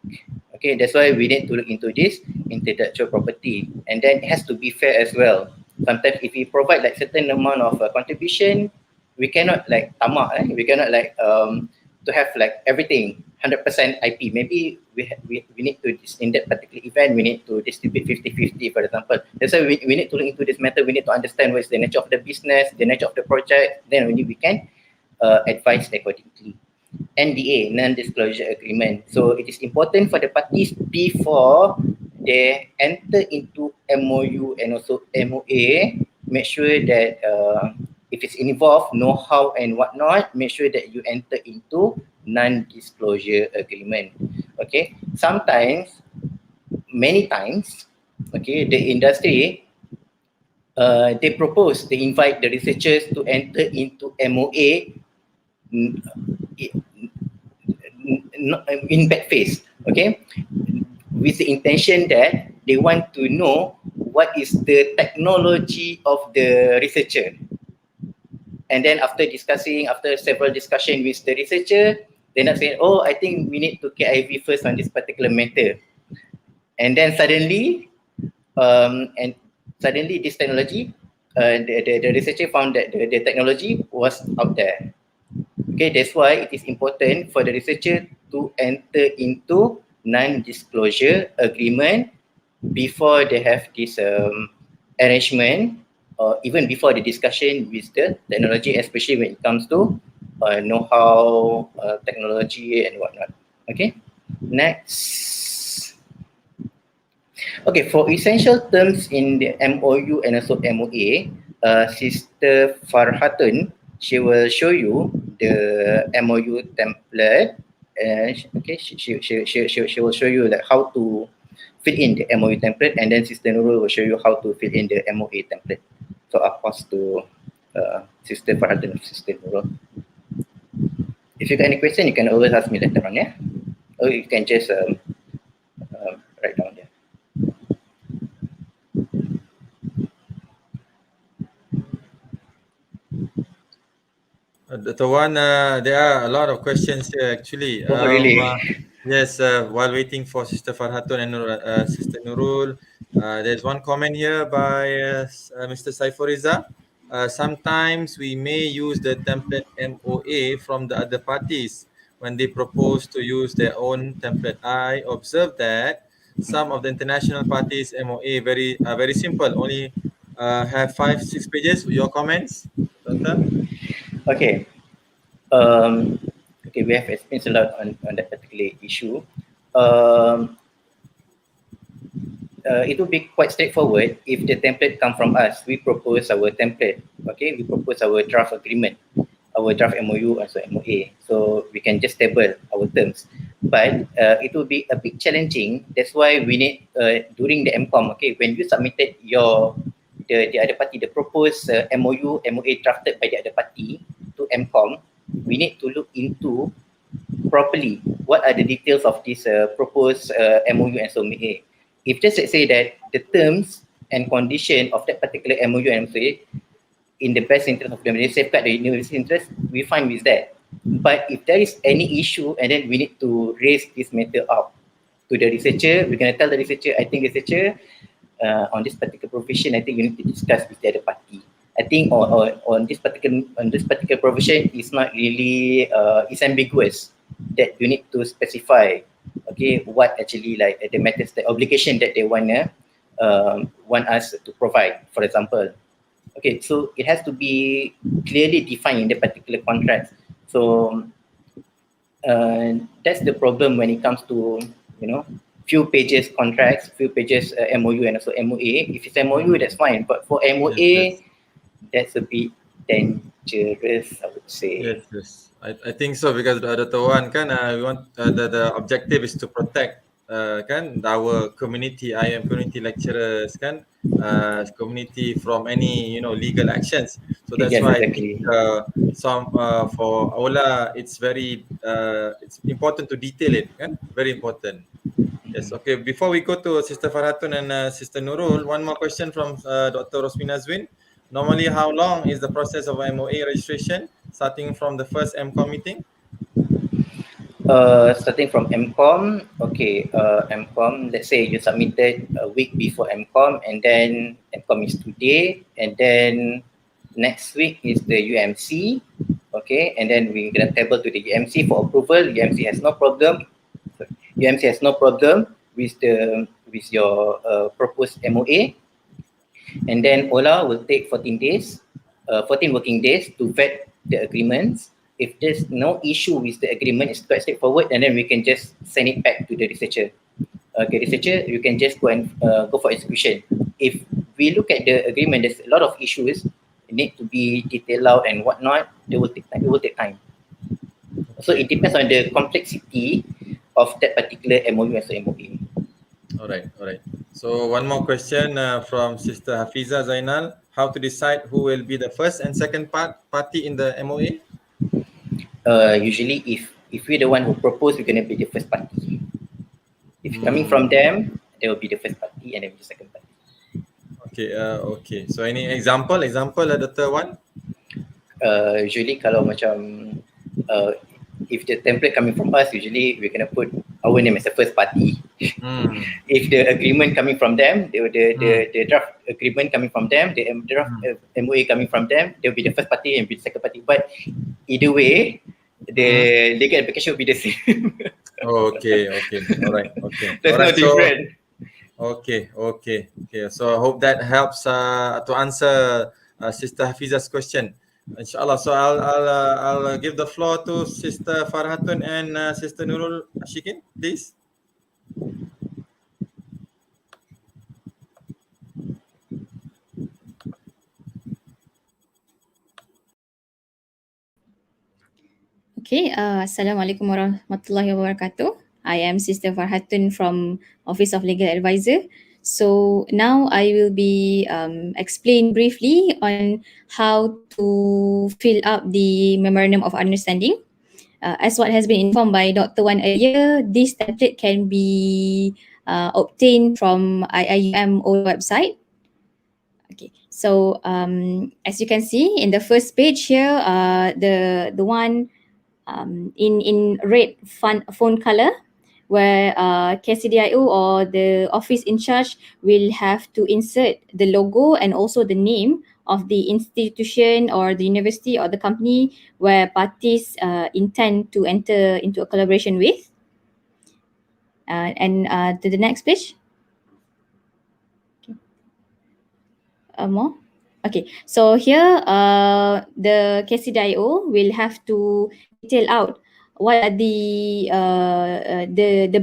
Okay, that's why we need to look into this intellectual property. And then it has to be fair as well. Sometimes if we provide like certain amount of contribution, we cannot like tamak, we cannot like to have like everything 100% IP. Maybe we need to, in that particular event, we need to distribute 50-50, for example. That's why we need to look into this matter. We need to understand what is the nature of the business, the nature of the project. Then only we can advise accordingly. NDA, non-disclosure agreement. So it is important for the parties before they enter into MOU and also MOA, make sure that if it's involved, know-how and whatnot, make sure that you enter into non-disclosure agreement. Okay, sometimes, many times, okay, the industry, they invite the researchers to enter into MOA in bad faith, okay, with the intention that they want to know what is the technology of the researcher. And then after several discussions with the researcher, they're not saying, oh, I think we need to KIV first on this particular matter. And then suddenly this technology, the researcher found that the technology was out there. Okay, that's why it is important for the researcher to enter into non-disclosure agreement before they have this arrangement, or even before the discussion with the technology, especially when it comes to know-how, technology and whatnot. Okay, next. Okay, for essential terms in the MOU and also MOA, Sister Farhatun, she will show you the MOU template. Okay, she will show you like how to fill in the MOU template, and then Sister Nurul will show you how to fill in the MOA template. So I'll pass to Sister Farhatun and Sister Nurul. If you got any question, you can always ask me later on, yeah? Or you can just write down there. Dr. Wan, there are a lot of questions here actually. Oh, really? Yes, while waiting for Sister Farhatun and Sister Nurul, there's one comment here by Mr. Saifuriza. Sometimes we may use the template MOA from the other parties when they propose to use their own template. I observed that some of the international parties MOA are very simple, only have 5-6 pages. Your comments, Doctor? Okay. Okay, we have experienced a lot on that particular issue. It will be quite straightforward if the template come from us. We propose our template. Okay, we propose our draft agreement, our draft MOU and so MOA. So we can just table our terms. but it will be a bit challenging. That's why we need during the MCOM, okay, when you submitted the other party, the proposed MOU, MOA drafted by the other party to MCOM, we need to look into properly what are the details of this proposed MOU and MOA. If just let's say that the terms and condition of that particular MOU and MOA in the best interest of the safeguard the university interest, we fine with that. But if there is any issue and then we need to raise this matter up to the researcher, we're going to tell the researcher, I think researcher, on this particular provision, I think you need to discuss with the other party. I think on this particular provision is not really it's ambiguous that you need to specify, okay, what actually like the matters, the obligation that they want us to provide, for example. Okay, so it has to be clearly defined in the particular contract. So that's the problem when it comes to, you know, few pages contracts, few pages MOU and also MOA. If it's MOU, that's fine. But for MOA, that's a bit dangerous, I would say. Yes. I think so, because Dr. Wan kan, we want the objective is to protect kan our community, IIUM community lecturers kan, community from any legal actions. So that's Yes, why exactly. I think for Aula it's very it's important to detail it kan, very important. Yes. Okay. Before we go to Sister Farhatun and Sister Nurul, one more question from Dr. Rosmina Zwin. Normally, how long is the process of MOA registration, starting from the first MCOM meeting? Starting from MCOM, okay, MCOM, let's say you submitted a week before MCOM, and then MCOM is today, and then next week is the UMC, okay, and then we're gonna table to the UMC for approval. UMC has no problem. UMC has no problem with your proposed MOA, and then OLA will take 14 working days to vet the agreements. If there's no issue with the agreement, it's quite straightforward, and then we can just send it back to the researcher. Okay, researcher, you can just go and go for execution. If we look at the agreement, there's a lot of issues, it need to be detailed out and whatnot. It will take time. So it depends on the complexity of that particular MOU and MOA. All right. So one more question from Sister Hafiza Zainal. How to decide who will be the first and second party in the MOA? Usually if we're the one who propose, we're going to be the first party. If coming from them, they will be the first party and then the second party. Okay. So any example Dr. Wan? Usually kalau macam if the template coming from us, usually we're going to put our name as the first party. If the agreement coming from them, the draft agreement coming from them, the draft MOA coming from them, they'll be the first party and be the second party. But either way, the legal application will be the same. Okay. All right. Okay. There's no different. Okay. So I hope that helps to answer Sister Hafiza's question. Inshallah. So I'll give the floor to Sister Farhatun and Sister Nurul Ashikin, please. Okay, Assalamualaikum warahmatullahi wabarakatuh. I am Sister Farhatun from Office of Legal Advisor. So now I will be explain briefly on how to fill up the Memorandum of Understanding. As what has been informed by Dr. Wan earlier, this template can be obtained from IIUM website. Okay, so as you can see in the first page here, the one in red font color, where KCDIO or the office in charge will have to insert the logo and also the name of the institution or the university or the company where parties intend to enter into a collaboration with. And to the next page. More. Okay, so here the KCDIO will have to detail out what are the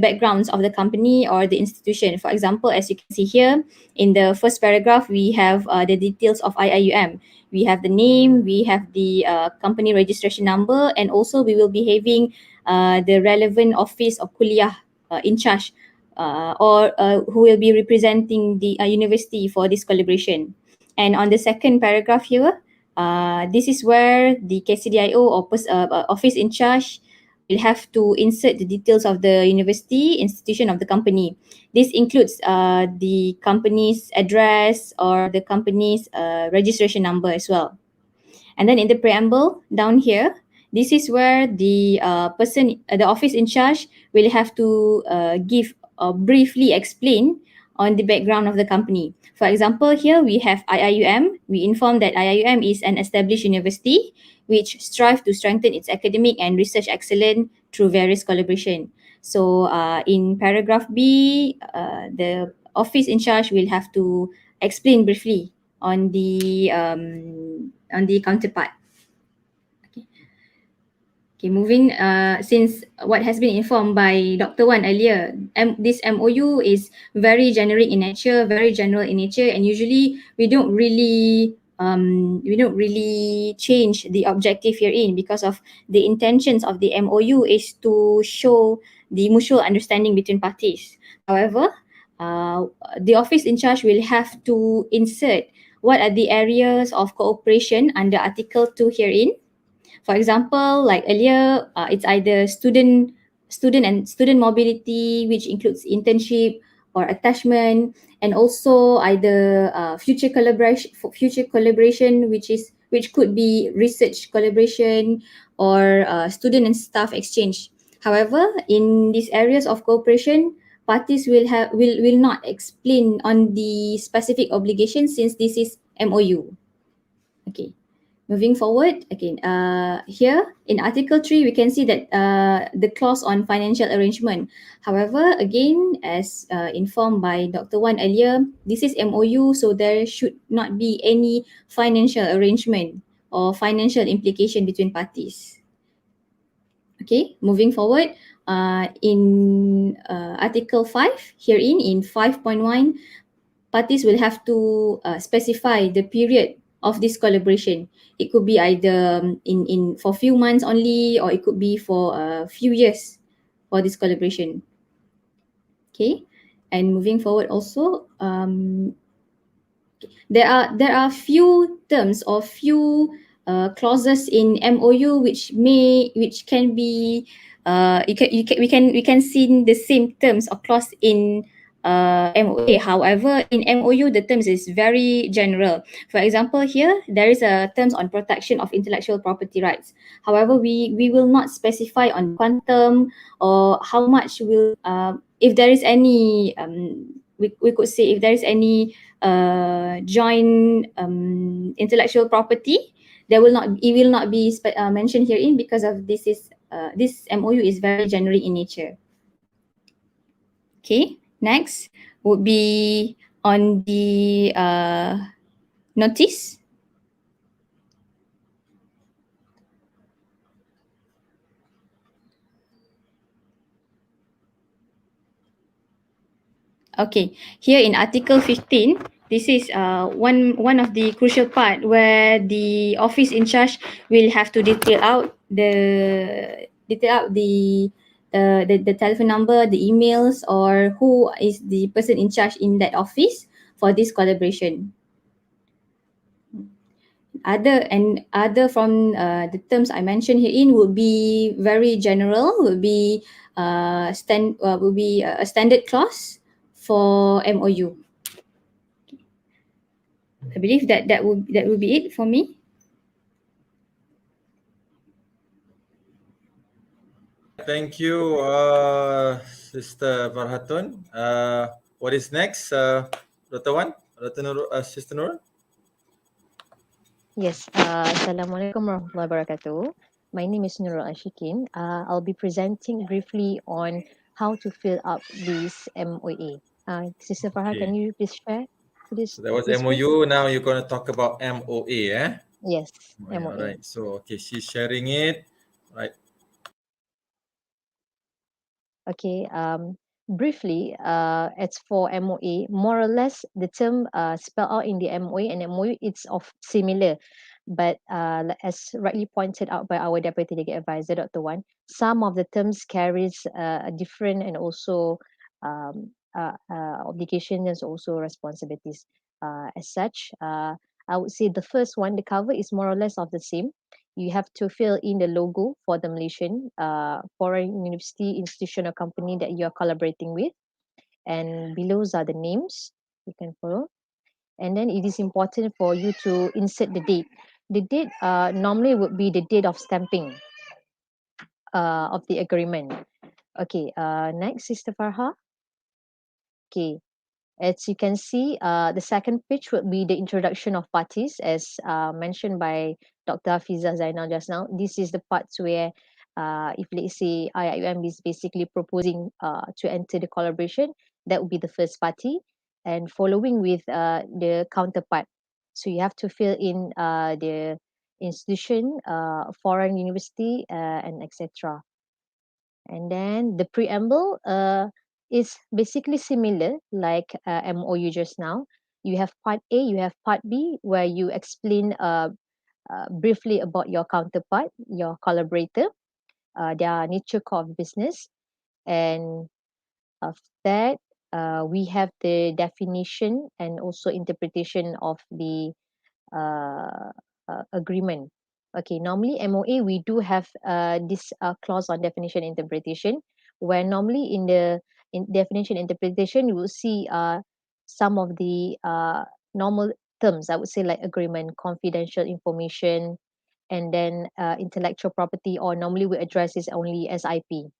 backgrounds of the company or the institution. For example, as you can see here in the first paragraph, we have the details of IIUM. We have the name, we have the company registration number, and also we will be having the relevant office or kuliah in charge or who will be representing the university for this collaboration. And on the second paragraph here, this is where the KCDIO or office in charge will have to insert the details of the university, institution of the company. This includes the company's address or the company's registration number as well. And then in the preamble down here, this is where the the office in charge will have to give or briefly explain on the background of the company. For example, here we have IIUM. We inform that IIUM is an established university which strive to strengthen its academic and research excellence through various collaboration. So in paragraph B, the office in charge will have to explain briefly on the counterpart. Okay, moving, since what has been informed by Dr. Wan earlier, this MOU is very generic in nature, very general in nature, and usually we don't really change the objective herein because of the intentions of the MOU is to show the mutual understanding between parties. However, the office in charge will have to insert what are the areas of cooperation under Article 2 herein. For example, like earlier, it's either student mobility, which includes internship or attachment, and also either future collaboration, which could be research collaboration or student and staff exchange. However, in these areas of cooperation, parties will not explain on the specific obligations since this is MOU. Okay. Moving forward, again, here in Article 3, we can see that the clause on financial arrangement. However, again, as informed by Dr. Wan earlier, this is MOU, so there should not be any financial arrangement or financial implication between parties. Okay, moving forward, in Article 5, herein in 5.1, parties will have to specify the period of this collaboration. It could be either in for few months only, or it could be for a few years for this collaboration. Okay, and moving forward also, there are few terms or few clauses in MOU which can be we can see the same terms or clause in MOA. However, in MOU, the terms is very general. For example, here there is a terms on protection of intellectual property rights. However, we will not specify on quantum or how much will if there is any we could say if there is any joint intellectual property, it will not be mentioned herein because of this MOU is very generic in nature. Okay, next would be on the notice. Okay, here in Article 15, this is one of the crucial part where the office in charge will have to detail out the telephone number, the emails, or who is the person in charge in that office for this collaboration. Other from the terms I mentioned herein would be very general, would be a standard clause for MOU. I believe that would be it for me. Thank you, Sister Farhatun. What is next, Dr. Wan? Sister Nur? Yes, Assalamualaikum warahmatullahi wabarakatuh. My name is Nurul Ashikin. I'll be presenting briefly on how to fill up this MOA. Sister Farha, Okay. can you please share this? So that was this MOU. Now you're going to talk about MOA, eh? Yes, All MOA. right. So, okay, she's sharing it. Right. Okay. Briefly, as for MOA, more or less the term spelled out in the MOA and MOU, it's of similar. But as rightly pointed out by our Deputy Legal Advisor, Dr. Wan, some of the terms carries a different and also obligations and also responsibilities. As such, I would say the first one, the cover is more or less of the same. You have to fill in the logo for the Malaysian foreign university, institution or company that you are collaborating with. And below are the names you can follow. And then it is important for you to insert the date. The date normally would be the date of stamping of the agreement. Okay, next, Sister Farha. Okay, as you can see, the second page would be the introduction of parties, as mentioned by Dr. Hafiza Zainal just now. This is the parts where, if let's say IIUM is basically proposing to enter the collaboration, that would be the first party, and following with the counterpart. So you have to fill in the institution, foreign university, and etc. And then the preamble is basically similar like MOU just now. You have part A, you have part B, where you explain briefly about your counterpart, your collaborator, their nature core of business. And of that, we have the definition and also interpretation of the uh, agreement. Okay, normally MOA we do have this clause on definition interpretation, where normally in the definition interpretation you will see some of the normal terms. I would say like agreement, confidential information, and then intellectual property, or normally we address this only as IP.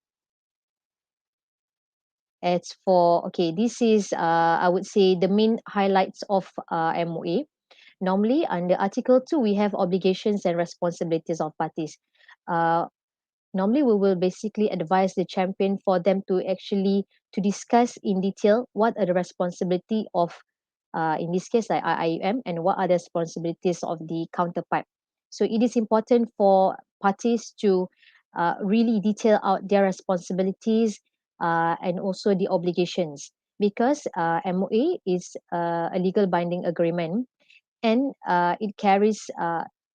As for, okay, this is I would say the main highlights of MOA. Normally, under Article 2, we have obligations and responsibilities of parties. Uh, Normally, we will basically advise the champion for them to actually to discuss in detail what are the responsibility of, in this case, like IIUM, and what are the responsibilities of the counterpart. So it is important for parties to really detail out their responsibilities and also the obligations, because MOA is a legal binding agreement, and it carries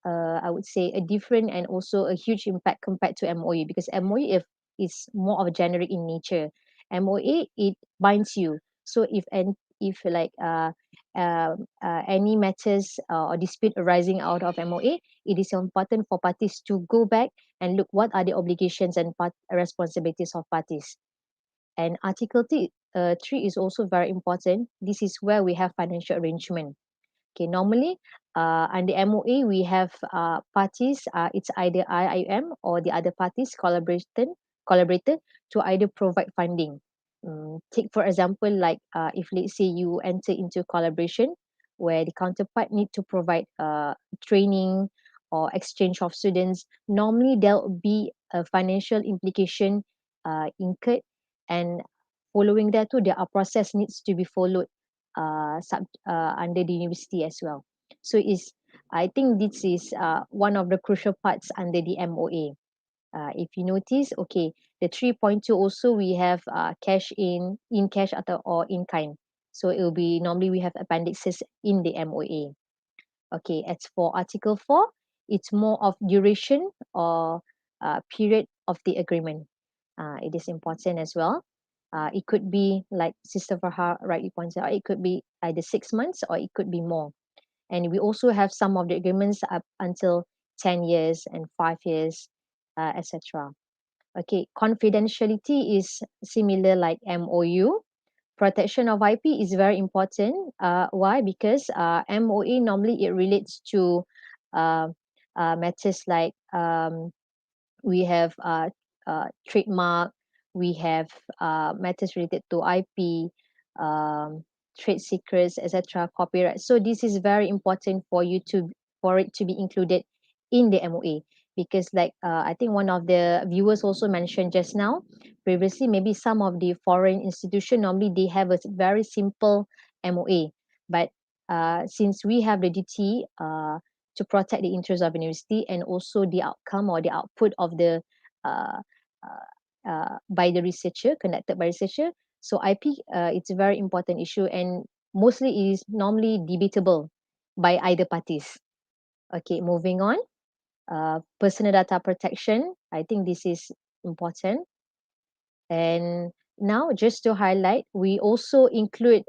I would say a different and also a huge impact compared to MOE, because MOE is more of a generic in nature. MOA, it binds you. So if like any matters or dispute arising out of MOA, it is important for parties to go back and look what are the obligations and responsibilities of parties. And Article 3 is also very important. This is where we have financial arrangement. Okay, normally under MOA we have parties. It's either IIM or the other parties collaborator to either provide funding. Take for example, like if let's say you enter into collaboration where the counterpart need to provide training or exchange of students. Normally there will be a financial implication incurred, and following that too, there are process needs to be followed under the university as well. So is, I think this is one of the crucial parts under the MOA. If you notice, okay, the 3.2 also we have cash in cash or in kind. So it will be, normally we have appendixes in the MOA. Okay, as for Article 4, it's more of duration or period of the agreement. It is important as well. It could be like Sister Farha rightly points out, it could be either 6 months or it could be more. And we also have some of the agreements up until 10 years and 5 years, etc. Okay, confidentiality is similar like MOU. Protection of IP is very important. Why? Because MOA normally it relates to uh, matters like we have trademark, we have matters related to IP, trade secrets, etc., copyright. So this is very important for you to, for it to be included in the MOA, because like I think one of the viewers also mentioned just now, previously maybe some of the foreign institution normally they have a very simple MOA, but since we have the duty to protect the interests of university and also the outcome or the output of the uh, by the researcher, conducted by researcher. So IP, it's a very important issue, and mostly it is normally debatable by either parties. Okay, moving on. Personal data protection. I think this is important. And now, just to highlight, we also include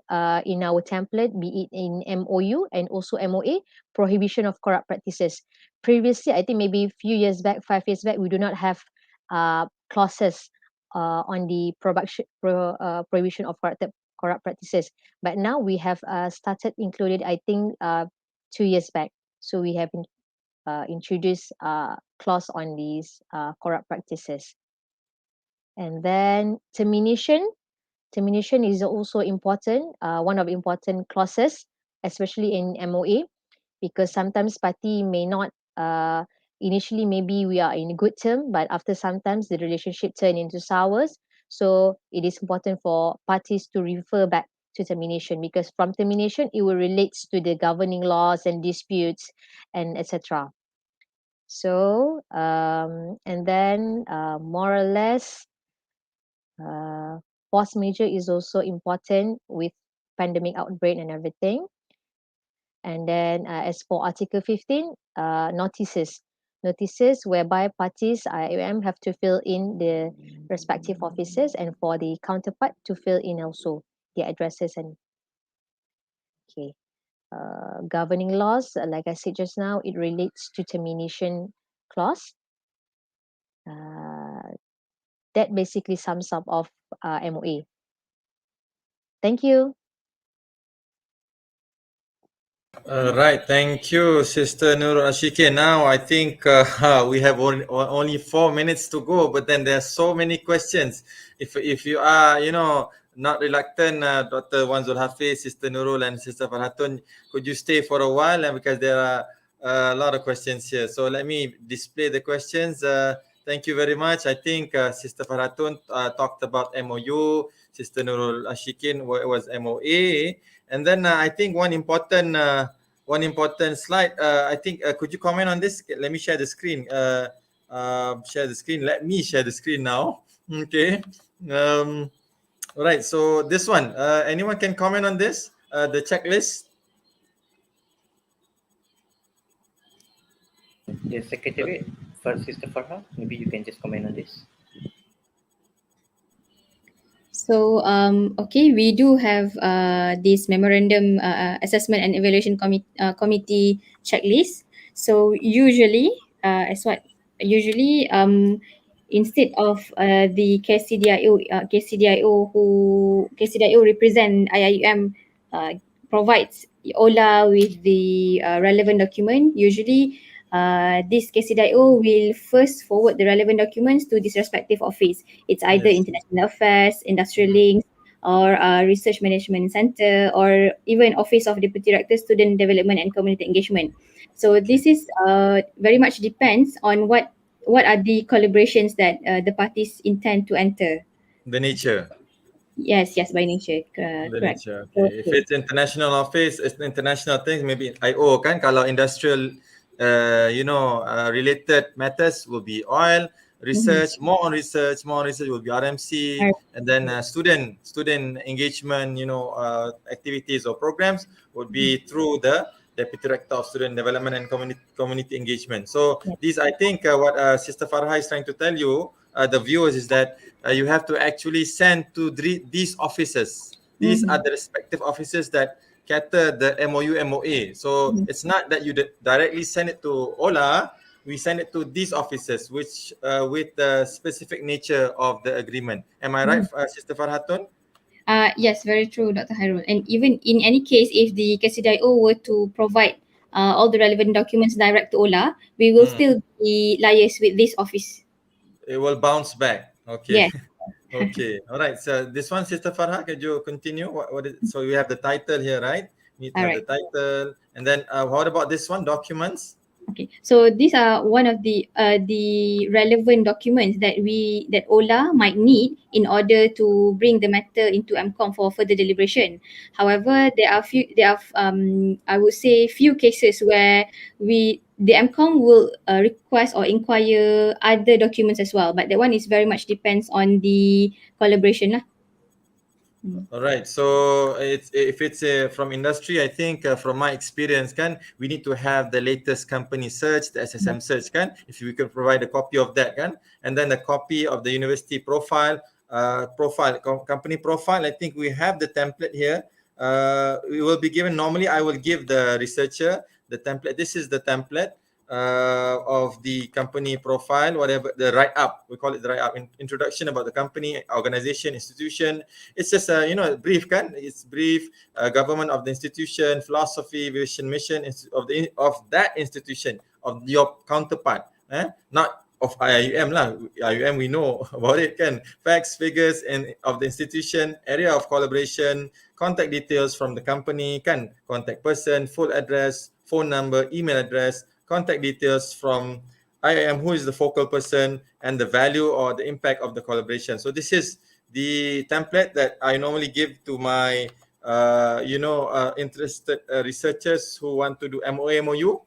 in our template, be it in MOU and also MOA, prohibition of corrupt practices. Previously, I think maybe a few years back, 5 years back, we do not have clauses on the prohibition of corrupt practices. But now we have started included, I think, 2 years back. So we have introduced clause on these corrupt practices. And then termination. Termination is also important, one of the important clauses, especially in MOA, because sometimes party may not, initially maybe we are in good term, but after sometimes the relationship turn into sours. So it is important for parties to refer back to termination, because from termination, it will relates to the governing laws and disputes and etc. So, and then more or less, force majeure is also important with pandemic outbreak and everything. And then as for Article 15, notices. Notices whereby parties, IIUM, have to fill in the respective offices, and for the counterpart to fill in also the addresses. And okay, governing laws, like I said just now, it relates to termination clause. That basically sums up of MOA. Thank you. Right, thank you, Sister Nurul Ashike. Now I think we have only 4 minutes to go, but then there are so many questions. If you are, not reluctant, Dr. Wan Zulhafiz, Sister Nurul, and Sister Farhatun, could you stay for a while? And because there are a lot of questions here, so let me display the questions. Thank you very much. I think Sister Farhatun talked about MOU. Sister Nurul Ashikin was MOA. And then I think one important slide. I think could you comment on this? Let me share the screen. Share the screen. Let me share the screen now. Okay. All right. So this one. Anyone can comment on this? The checklist. Yes, Secretary. First, Sister Farha, maybe you can just comment on this. So, okay, we do have this memorandum assessment and evaluation committee checklist. So usually, instead of the KCDIO represent IIUM provides OLA with the relevant document. Usually, this KCDIO will first forward the relevant documents to this respective office. It's either Yes. International Affairs, Industrial Links, or Research Management Center, or even Office of Deputy Director, Student Development and Community Engagement. So this is very much depends on what are the collaborations that the parties intend to enter. The nature. Yes, by nature. The Correct. nature. Okay. If it's international office, it's international things. Maybe IO kan. Kalau industrial, related matters will be oil. Research, more on research will be RMC, and then student engagement, activities or programs would be through the Deputy Director of Student Development and Community Engagement. So these, I think, what Sister Farha is trying to tell you, the viewers, is that you have to actually send to these offices. These are the respective offices that cater the MOU, MOA. So it's not that you directly send it to OLA. We send it to these offices, which with the specific nature of the agreement. Am I right, Sister Farhatun? Yes, very true, Dr. Hairul. And even in any case, if the KCDIO were to provide all the relevant documents direct to OLA, we will still be liaised with this office. It will bounce back. Okay. Yes. Okay. All right. So this one, Sister Farha, could you continue? What is? So we have the title here, right? We need to have the title, and then what about this one? Documents. Okay, so these are one of the relevant documents that OLA might need in order to bring the matter into MCOM for further deliberation. However, there are I would say few cases where the MCOM will request or inquire other documents as well, but that one is very much depends on the collaboration lah. All right. So if it's from industry, I think from my experience, we need to have the latest company search, the SSM search, if we could provide a copy of that, and then a copy of the university profile, company profile. I think we have the template here. We will be given. Normally, I will give the researcher the template. This is the template of the company profile, whatever the write-up, we call it the write-up, introduction about the company, organization, institution. It's just a brief, it's brief, government of the institution, philosophy, vision, mission of that institution, of your counterpart, not of IIUM lah. IIUM we know about it, facts, figures, and of the institution, area of collaboration, contact details from the company, contact person, full address, phone number, email address, contact details from IIM, who is the focal person, and the value or the impact of the collaboration. So this is the template that I normally give to my interested researchers who want to do MOA MOU.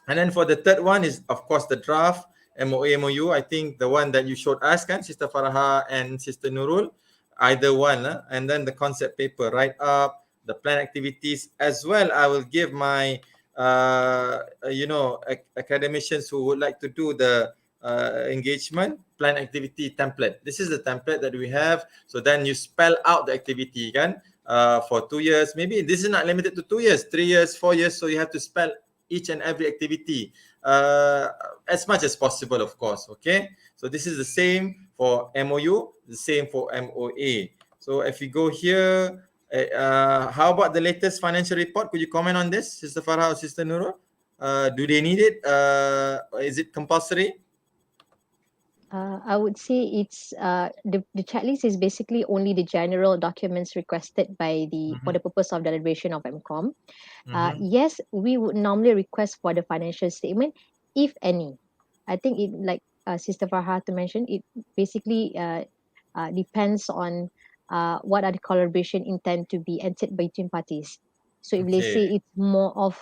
And then for the third one is, of course, the draft MOA MOU. I think the one that you showed us, Sister Farha and Sister Nurul, either one. And then the concept paper, write up, the plan activities as well. I will give my academicians who would like to do the engagement plan activity template. This is the template that we have. So then you spell out the activity for 2 years. Maybe this is not limited to 2 years, 3 years, 4 years. So you have to spell each and every activity as much as possible, of course. Okay. So this is the same for MOU, the same for MOA. So if we go here, how about the latest financial report? Could you comment on this, Sister Farha or Sister Nurul? Do they need it? Is it compulsory? I would say it's the checklist is basically only the general documents requested by for the purpose of deliberation of MCOM. Yes, we would normally request for the financial statement, if any. I think it, like Sister Farha to mention, it basically depends on what are the collaboration intent to be entered between parties. So if they say it's more of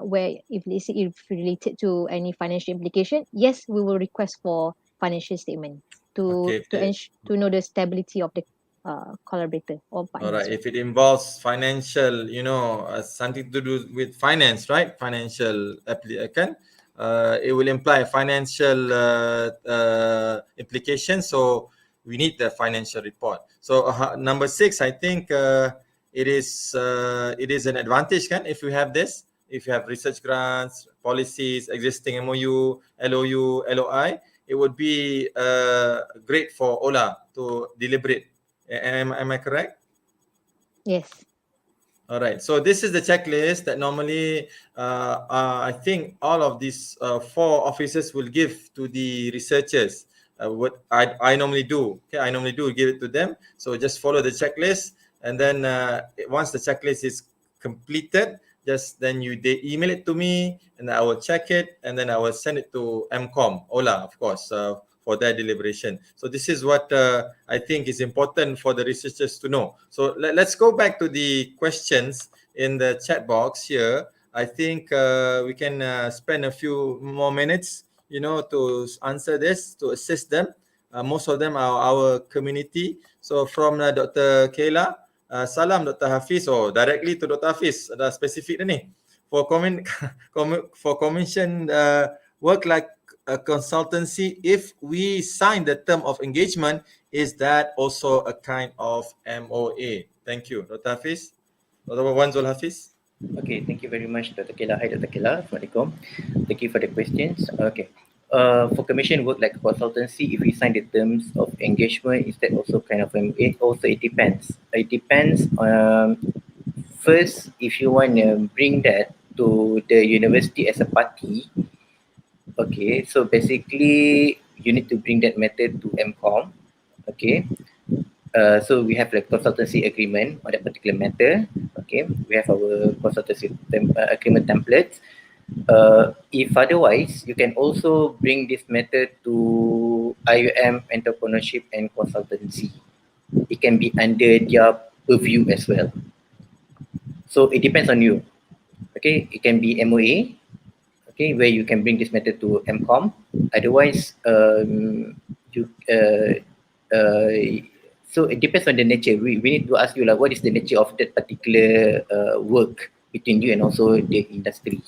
where if they say it's related to any financial implication, yes, we will request for financial statement to know the stability of the collaborator or partner. All right. If it involves financial, something to do with finance, right? Financial application. It will imply financial implications. So we need the financial report. So number 6, I think it is an advantage, if we have this. If you have research grants, policies, existing MOU, LOU, LOI, it would be great for Ola to deliberate. Am I correct? Yes. All right. So this is the checklist that normally I think all of these 4 officers will give to the researchers. What I normally do. Okay, I normally do give it to them. So just follow the checklist, and then once the checklist is completed, then they email it to me, and I will check it, and then I will send it to MCOM, Ola, of course, for their deliberation. So this is what I think is important for the researchers to know. So let's go back to the questions in the chat box here. I think we can spend a few more minutes, to answer this, to assist them. Most of them are our community. So from Dr. Kayla, salam Dr. Hafiz, directly to Dr. Hafiz, dah spesifik dah ni. For commission work like a consultancy, if we sign the term of engagement, is that also a kind of MOA? Thank you, Dr. Hafiz. Dr. Wan Zulhafiz. Okay, thank you very much, Dr. Kela. Hi, Dr. Kela. Assalamualaikum. Thank you for the questions. Okay. For commission work like consultancy, if we sign the terms of engagement, is that also kind of MOA? Also, it depends. It depends. First, if you want to bring that to the university as a party, okay, so basically you need to bring that matter to MCOM. Okay. So we have like consultancy agreement on that particular matter. Okay, we have our consultancy agreement templates. If otherwise, you can also bring this matter to IIUM entrepreneurship and consultancy. It can be under their purview as well. So it depends on you. Okay, it can be MOA. Okay, where you can bring this matter to MCOM. Otherwise, So it depends on the nature. We need to ask you like, what is the nature of that particular work between you and also the industry.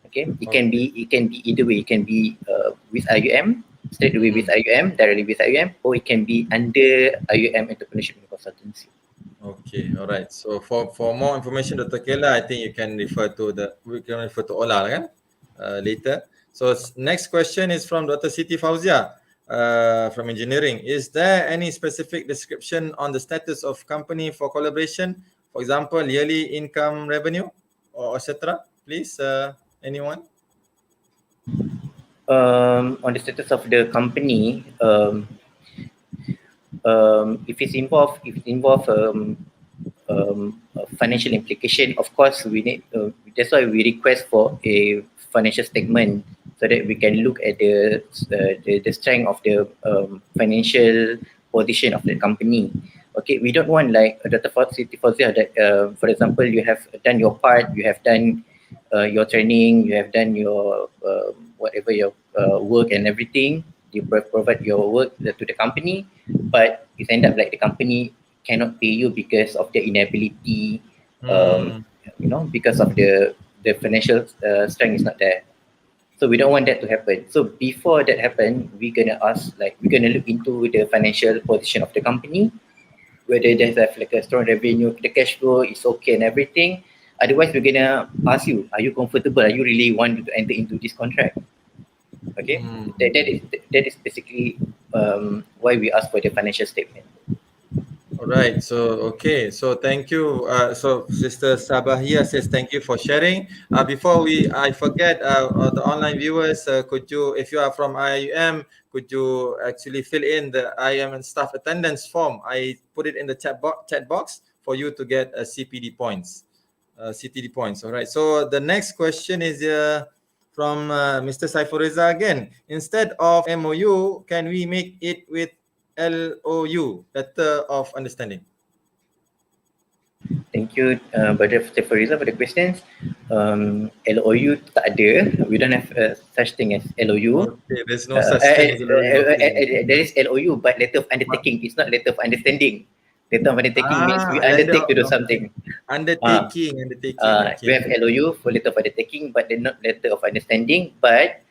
Okay, it can be either way. It can be with IUM, straight away with IUM, directly with IUM, or it can be under IUM entrepreneurship and consultancy. Okay, all right. So for more information, Dr. Kela, I think you can refer to Ola kan? Later. So next question is from Dr. Siti Fauzia from engineering. Is there any specific description on the status of company for collaboration? For example, yearly income revenue or etc. Please, anyone? On the status of the company, if it's involved financial implication, of course we need. That's why we request for a financial statement so that we can look at the strength of the financial position of the company. Okay, we don't want like Dr. Siti Fauzia that, for example, you have done your part, you have done your training, you have done your whatever your work and everything. You provide your work to the company, but it end up like the company cannot pay you because of their inability, because of the financial strength is not there. So we don't want that to happen. So before that happen, we're gonna look into the financial position of the company, whether there's like a strong revenue, the cash flow is okay and everything. Otherwise, we're gonna ask you, are you comfortable? Are you really want to enter into this contract? Okay, that is basically why we ask for the financial statement. All right. So, okay. So, thank you. So, Sister Sabahia says thank you for sharing. Before I forget, the online viewers, could you, if you are from IIUM, could you actually fill in the IIUM and staff attendance form? I put it in the chat box for you to get CPD points, CTD points. All right. So, the next question is from Mr. Saiful Reza again. Instead of MOU, can we make it with LOU, letter of understanding? Thank you, Brother Fariza, for the questions. LOU tak ada. We don't have such thing as LOU. Okay, there's no such thing as LOU. There is LOU, but letter of undertaking is not letter of understanding. Letter of undertaking means we undertake to do something. Undertaking. Okay. We have LOU for letter of undertaking, but they're not letter of understanding. But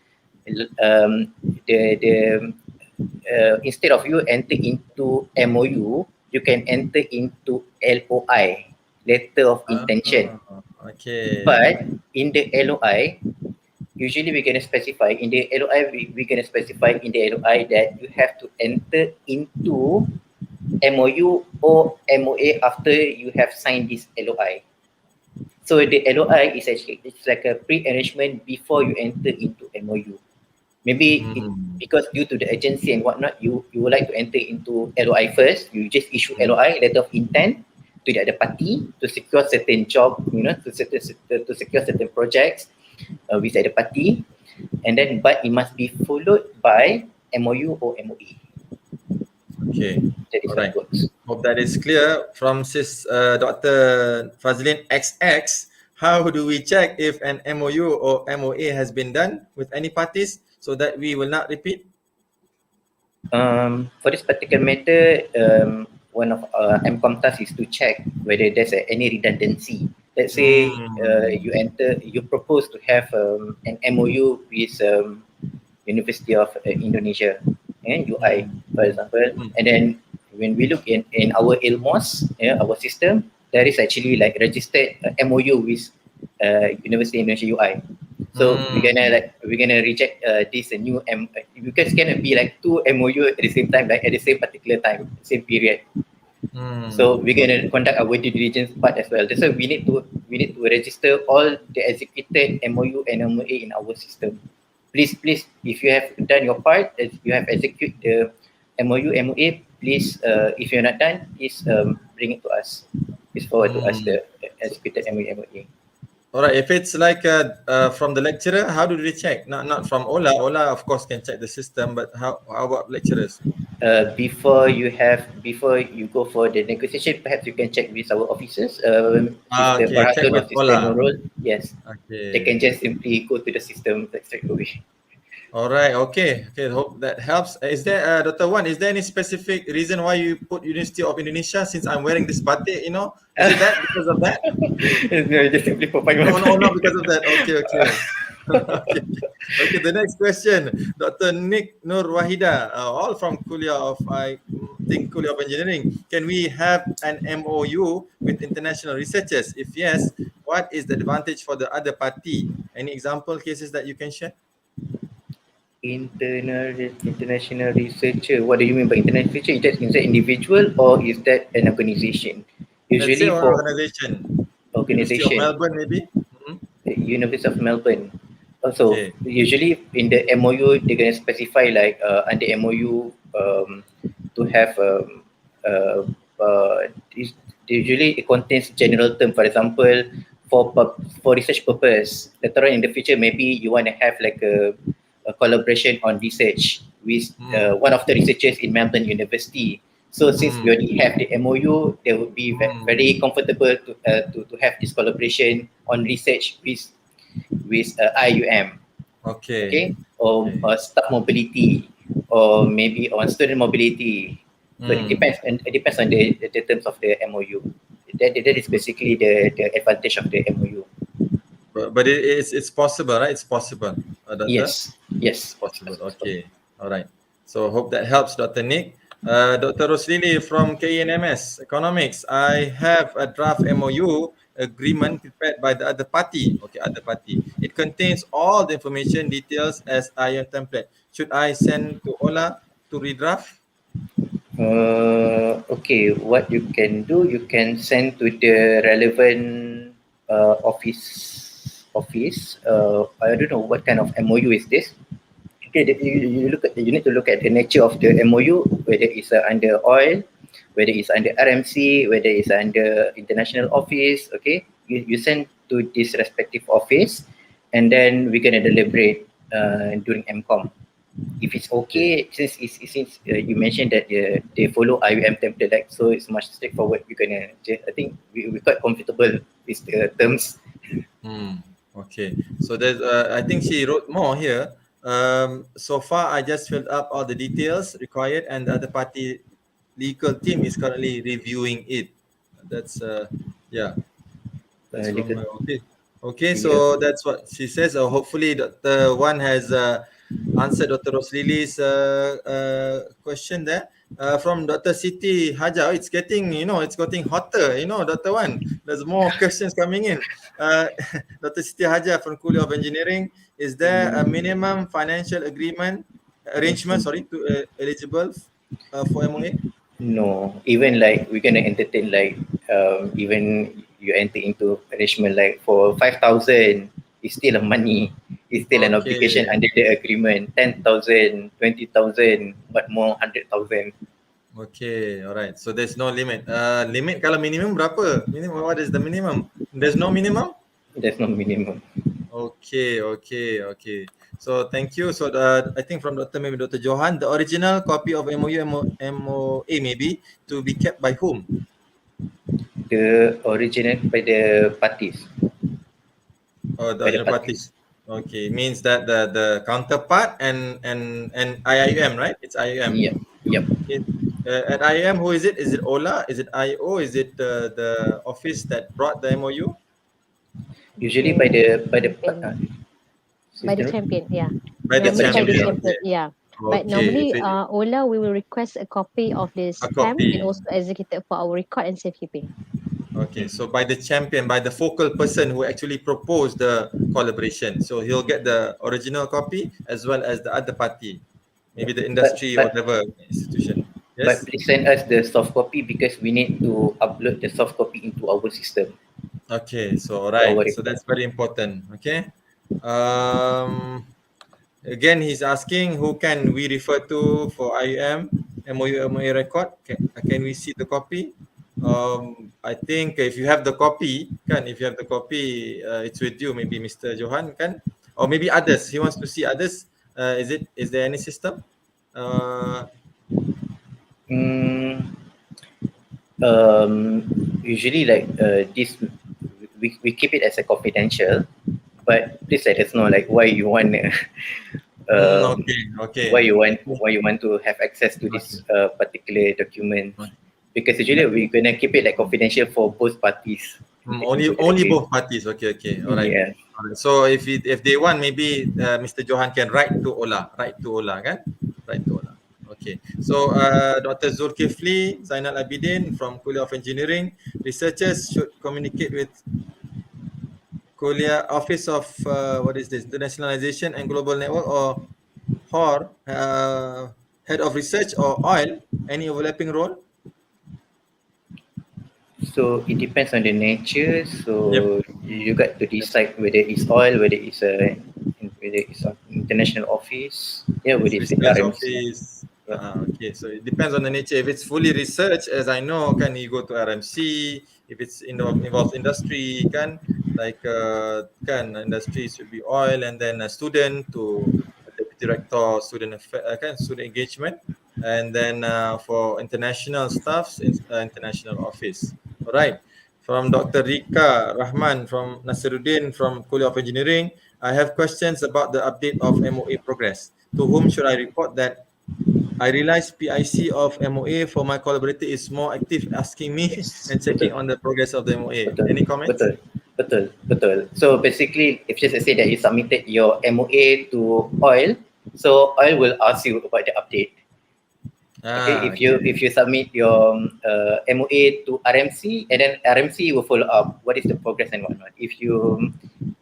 instead of you enter into MOU, you can enter into LOI, letter of intention. Okay. But in the LOI, usually we're going to specify in the LOI, we're going to specify in the LOI that you have to enter into MOU or MOA after you have signed this LOI. So the LOI is actually, it's like a pre-arrangement before you enter into MOU. Maybe because due to the agency and whatnot, you would like to enter into LOI first. You just issue LOI, letter of intent, to the other party to secure certain job, to secure certain projects with the other party, and then but it must be followed by MOU or MOA. Okay. That is how it works. Hope that is clear. From Dr. Fazlin XX, how do we check if an MOU or MOA has been done with any parties so that we will not repeat? For this particular matter, one of MCOM tasks is to check whether there's any redundancy. Let's say you propose to have an MOU with University of Indonesia and UI, for example, and then when we look in our ILMOS, our system, there is actually like registered MOU with University of Indonesia UI. So we're gonna reject this new because it cannot be like two MOU at the same time, like at the same particular time, same period. So we're gonna conduct our due diligence part as well. That's why we need to register all the executed MOU and MOA in our system. Please, if you have done your part, if you have executed the MOU, MOA, please, if you're not done, please bring it to us. Please forward to us the executed MOU, MOA. All right. If it's like from the lecturer, how do they check? Not from Ola. Ola, of course, can check the system, but how about lecturers? Before you go for the negotiation, perhaps you can check with our officers. Check with Ola. Yes. Okay. They can just simply go to the system straight away. All right. Okay. Hope that helps. Is there, Dr. Wan, is there any specific reason why you put University of Indonesia? Since I'm wearing this batik, you know, is it that because of that? No, just simply for fun. No, not because of that. Okay. Okay. Okay. The next question, Dr. Nick Nur Wahida, all from Kuliah of, I think, Kuliah of Engineering. Can we have an MOU with international researchers? If yes, what is the advantage for the other party? Any example cases that you can share? International researcher. What do you mean by international researcher? Is that individual or is that an organization? Let's say Usually an for organization. University of organization, Melbourne, maybe. the University of Melbourne. Also, Okay. usually in the MOU, they're going to specify like under MOU to have this, usually it contains general term. For example, for research purpose, later on in the future, maybe you want to have like a collaboration on research with one of the researchers in Melbourne University. So since we already have the MOU, they would be very comfortable to have this collaboration on research with IIUM, okay, or staff mobility, or maybe on student mobility. So it depends on the terms of the MOU. That is basically the advantage of the MOU. But it's possible, right? It's possible, Doctor? Yes. It's possible. Okay. All right. So hope that helps, Dr. Nick. Dr. Roslili from KNMS Economics. I have a draft MOU agreement prepared by the other party. Okay, other party. It contains all the information details as IIM template. Should I send to Ola to redraft? Okay, what you can do, you can send to the relevant office. I don't know what kind of MOU is this. Okay, you need to look at the nature of the MOU, whether it's under oil, whether it's under RMC, whether it's under international office. Okay, you send to this respective office, and then we're gonna deliberate during MCOM. If it's okay, since you mentioned that they follow IUM template, like, so it's much straightforward. I think we're quite comfortable with the terms. Okay, so there's I think she wrote more here. So far I just filled up all the details required, and the other party legal team is currently reviewing it. That's that's from okay. So that's what she says. Hopefully Dr. Wan has answered Dr. Roslili's question there. From Dr. Siti Haja, it's getting hotter, Dr. Wan. There's more questions coming in. Dr. Siti Haja from Kuliah of Engineering, is there a minimum financial arrangement, to eligible for MOA? No, even like we're gonna entertain like even you enter into arrangement like for 5,000, it's still a money. It's still an obligation under the agreement. 10,000, 20,000, but more 100,000. Okay, alright. So there's no limit. Limit kalau minimum berapa? Minimum, what is the minimum? There's no minimum? There's no minimum. Okay. So thank you. So I think from maybe Dr. Johan, the original copy of MOU, MOA maybe to be kept by whom? The original by the parties. Oh, the original parties. Okay, means that the counterpart and IIUM, right? It's IIUM. Yep. At IIM, who is it? Is it Ola? Is it IO? Is it the office that brought the MOU? Usually by the champion, yeah. By the champion. Yeah. But normally, Ola, we will request a copy of this stamp and also executed for our record and safekeeping. Okay, so by the champion, by the focal person who actually proposed the collaboration, so he'll get the original copy as well as the other party, maybe the industry or whatever institution. Yes? But please send us the soft copy because we need to upload the soft copy into our system. Okay, so alright, so that's very important. Okay. Again, he's asking who can we refer to for IUM, MOU, MOA record? Can we see the copy? I think if you have the copy, it's with you, maybe Mr. Johan, or maybe others. He wants to see others. Is there any system? Usually like this, we keep it as a confidential, but please let us know like why you want Okay. why you want to have access to this particular document, because usually we're gonna keep it like confidential for both parties. Only both parties. Okay. All right. Yeah. All right. So if they want, maybe Mr. Johan can write to Ola, kan? Write to Ola. Okay. So Dr. Zulkifli Zainal Abidin from Kuliah of Engineering, researchers should communicate with Kuliah Office of what is this? Internationalization and Global Network, or HOR, Head of Research, or oil. Any overlapping role? So it depends on the nature. So you got to decide whether it's oil, whether it's an international office, whether it's Research RMC. office. Okay, so it depends on the nature. If it's fully research, as I know, can you go to RMC? If it's involves industry, can industry should be oil, and then a student to deputy director, student engagement, and then for international stuffs, international office. All right. From Dr. Rika Rahman from Nasiruddin from Kuliah of Engineering, I have questions about the update of MOA progress. To whom should I report that? I realize PIC of MOA for my collaborator is more active, asking me and checking on the progress of the MOA. Any comments? Betul. So basically, if just say that you submitted your MOA to oil, so oil will ask you about the update. Okay, if you submit your MOA to RMC, and then RMC will follow up what is the progress and whatnot. If you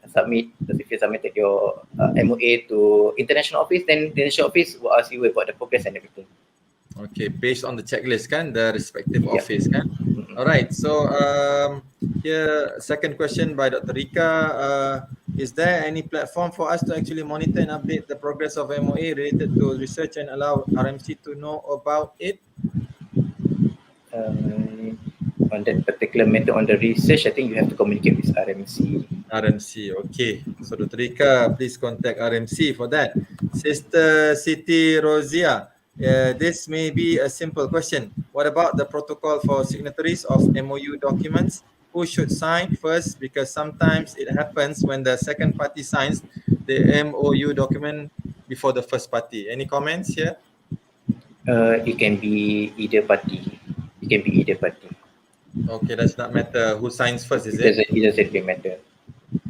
submitted your MOA to international office, then the international office will ask you about the progress and everything. Okay, based on the checklist, kan, the respective office, kan. All right. So here, second question by Dr. Rika. Is there any platform for us to actually monitor and update the progress of MOA related to research and allow RMC to know about it? On that particular matter, on the research, I think you have to communicate with RMC. Okay. So Dr. Rika, please contact RMC for that. Sister Siti Rozia, this may be a simple question. What about the protocol for signatories of MOU documents? Who should sign first? Because sometimes it happens when the second party signs the MOU document before the first party. Any comments here? It can be either party. Okay, does not matter who signs first, is it? It doesn't really matter.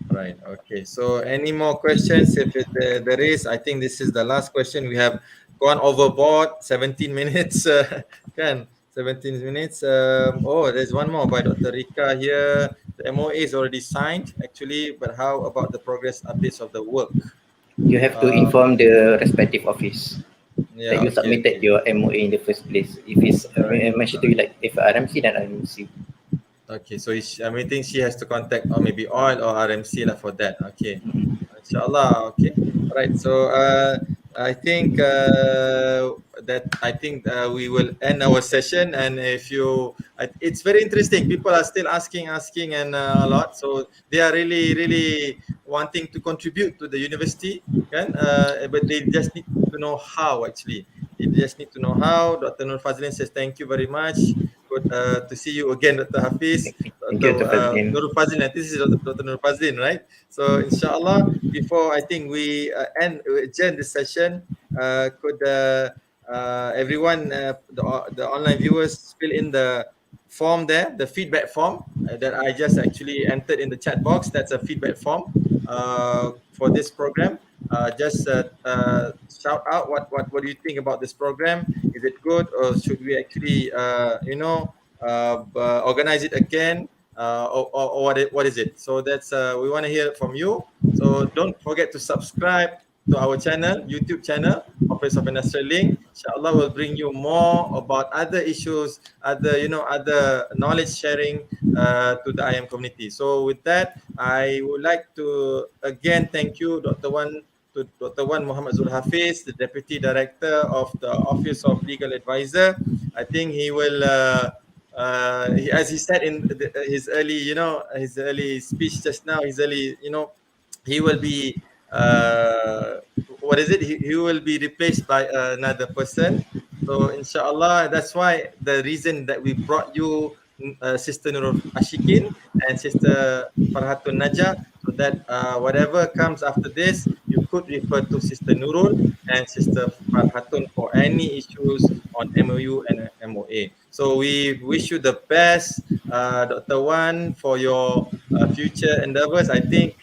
Right. Okay. So any more questions? If there is, I think this is the last question. We have gone overboard 17 minutes. 17 minutes. There's one more by Dr. Rika here. The MOA is already signed, actually, but how about the progress updates of the work? You have to inform the respective office that you submitted your MOA in the first place. If it's mentioned to you like if RMC, then RMC. Okay, so I'm waiting. She has to contact or maybe oil or RMC lah for that. Okay, inshallah. Okay, all right. So I think we will end our session. And it's very interesting. People are still asking, and a lot. So they are really wanting to contribute to the university, kan? But they just need to know how. Actually, they just need to know how. Dr. Nur Fazlin says thank you very much. Good to see you again, Dr. Hafiz. Thank you, Dr. Fazlin. Nur Fazlin, this is Dr. Nur Fazlin, right? So inshallah, before I think we adjourn this session, could everyone, the online viewers, fill in the form there, the feedback form that I just actually entered in the chat box. That's a feedback form for this program. Just shout out what do you think about this program? Is it good, or should we actually organize it again, or what is it? So that's we want to hear from you. So don't forget to subscribe to our channel, YouTube channel, Office of Industrial Link. Inshallah, we'll bring you more about other issues, other knowledge sharing to the IM community. So with that, I would like to again thank you, Dr. Wan Muhammad Zulhafiz, the Deputy Director of the Office of Legal Advisor. I think he will, as he said in his early speech just now, he will be, he will be replaced by another person. So inshallah, that's why the reason that we brought you Sister Nurul Ashikin and Sister Farhatun Najah, so that whatever comes after this, you could could refer to Sister Nurul and Sister Farhatun for any issues on MOU and MOA. So we wish you the best, Dr. Wan, for your future endeavors. I think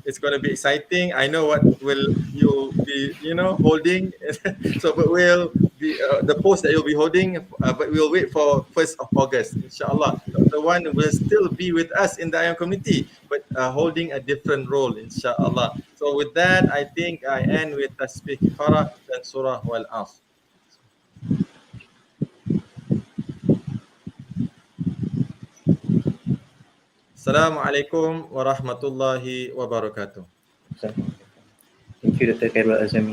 it's going to be exciting. I know what will you be, holding. So, but we'll be the post that you'll be holding. But we'll wait for 1st of August, inshallah. Dr. Wan will still be with us in the IIUM community, but holding a different role, inshallah. So, with that, I think I end with Tasbih Kifarah and Surah Wal Asr. Assalamualaikum warahmatullahi wabarakatuh. Thank you, Dr. Khairul Azami.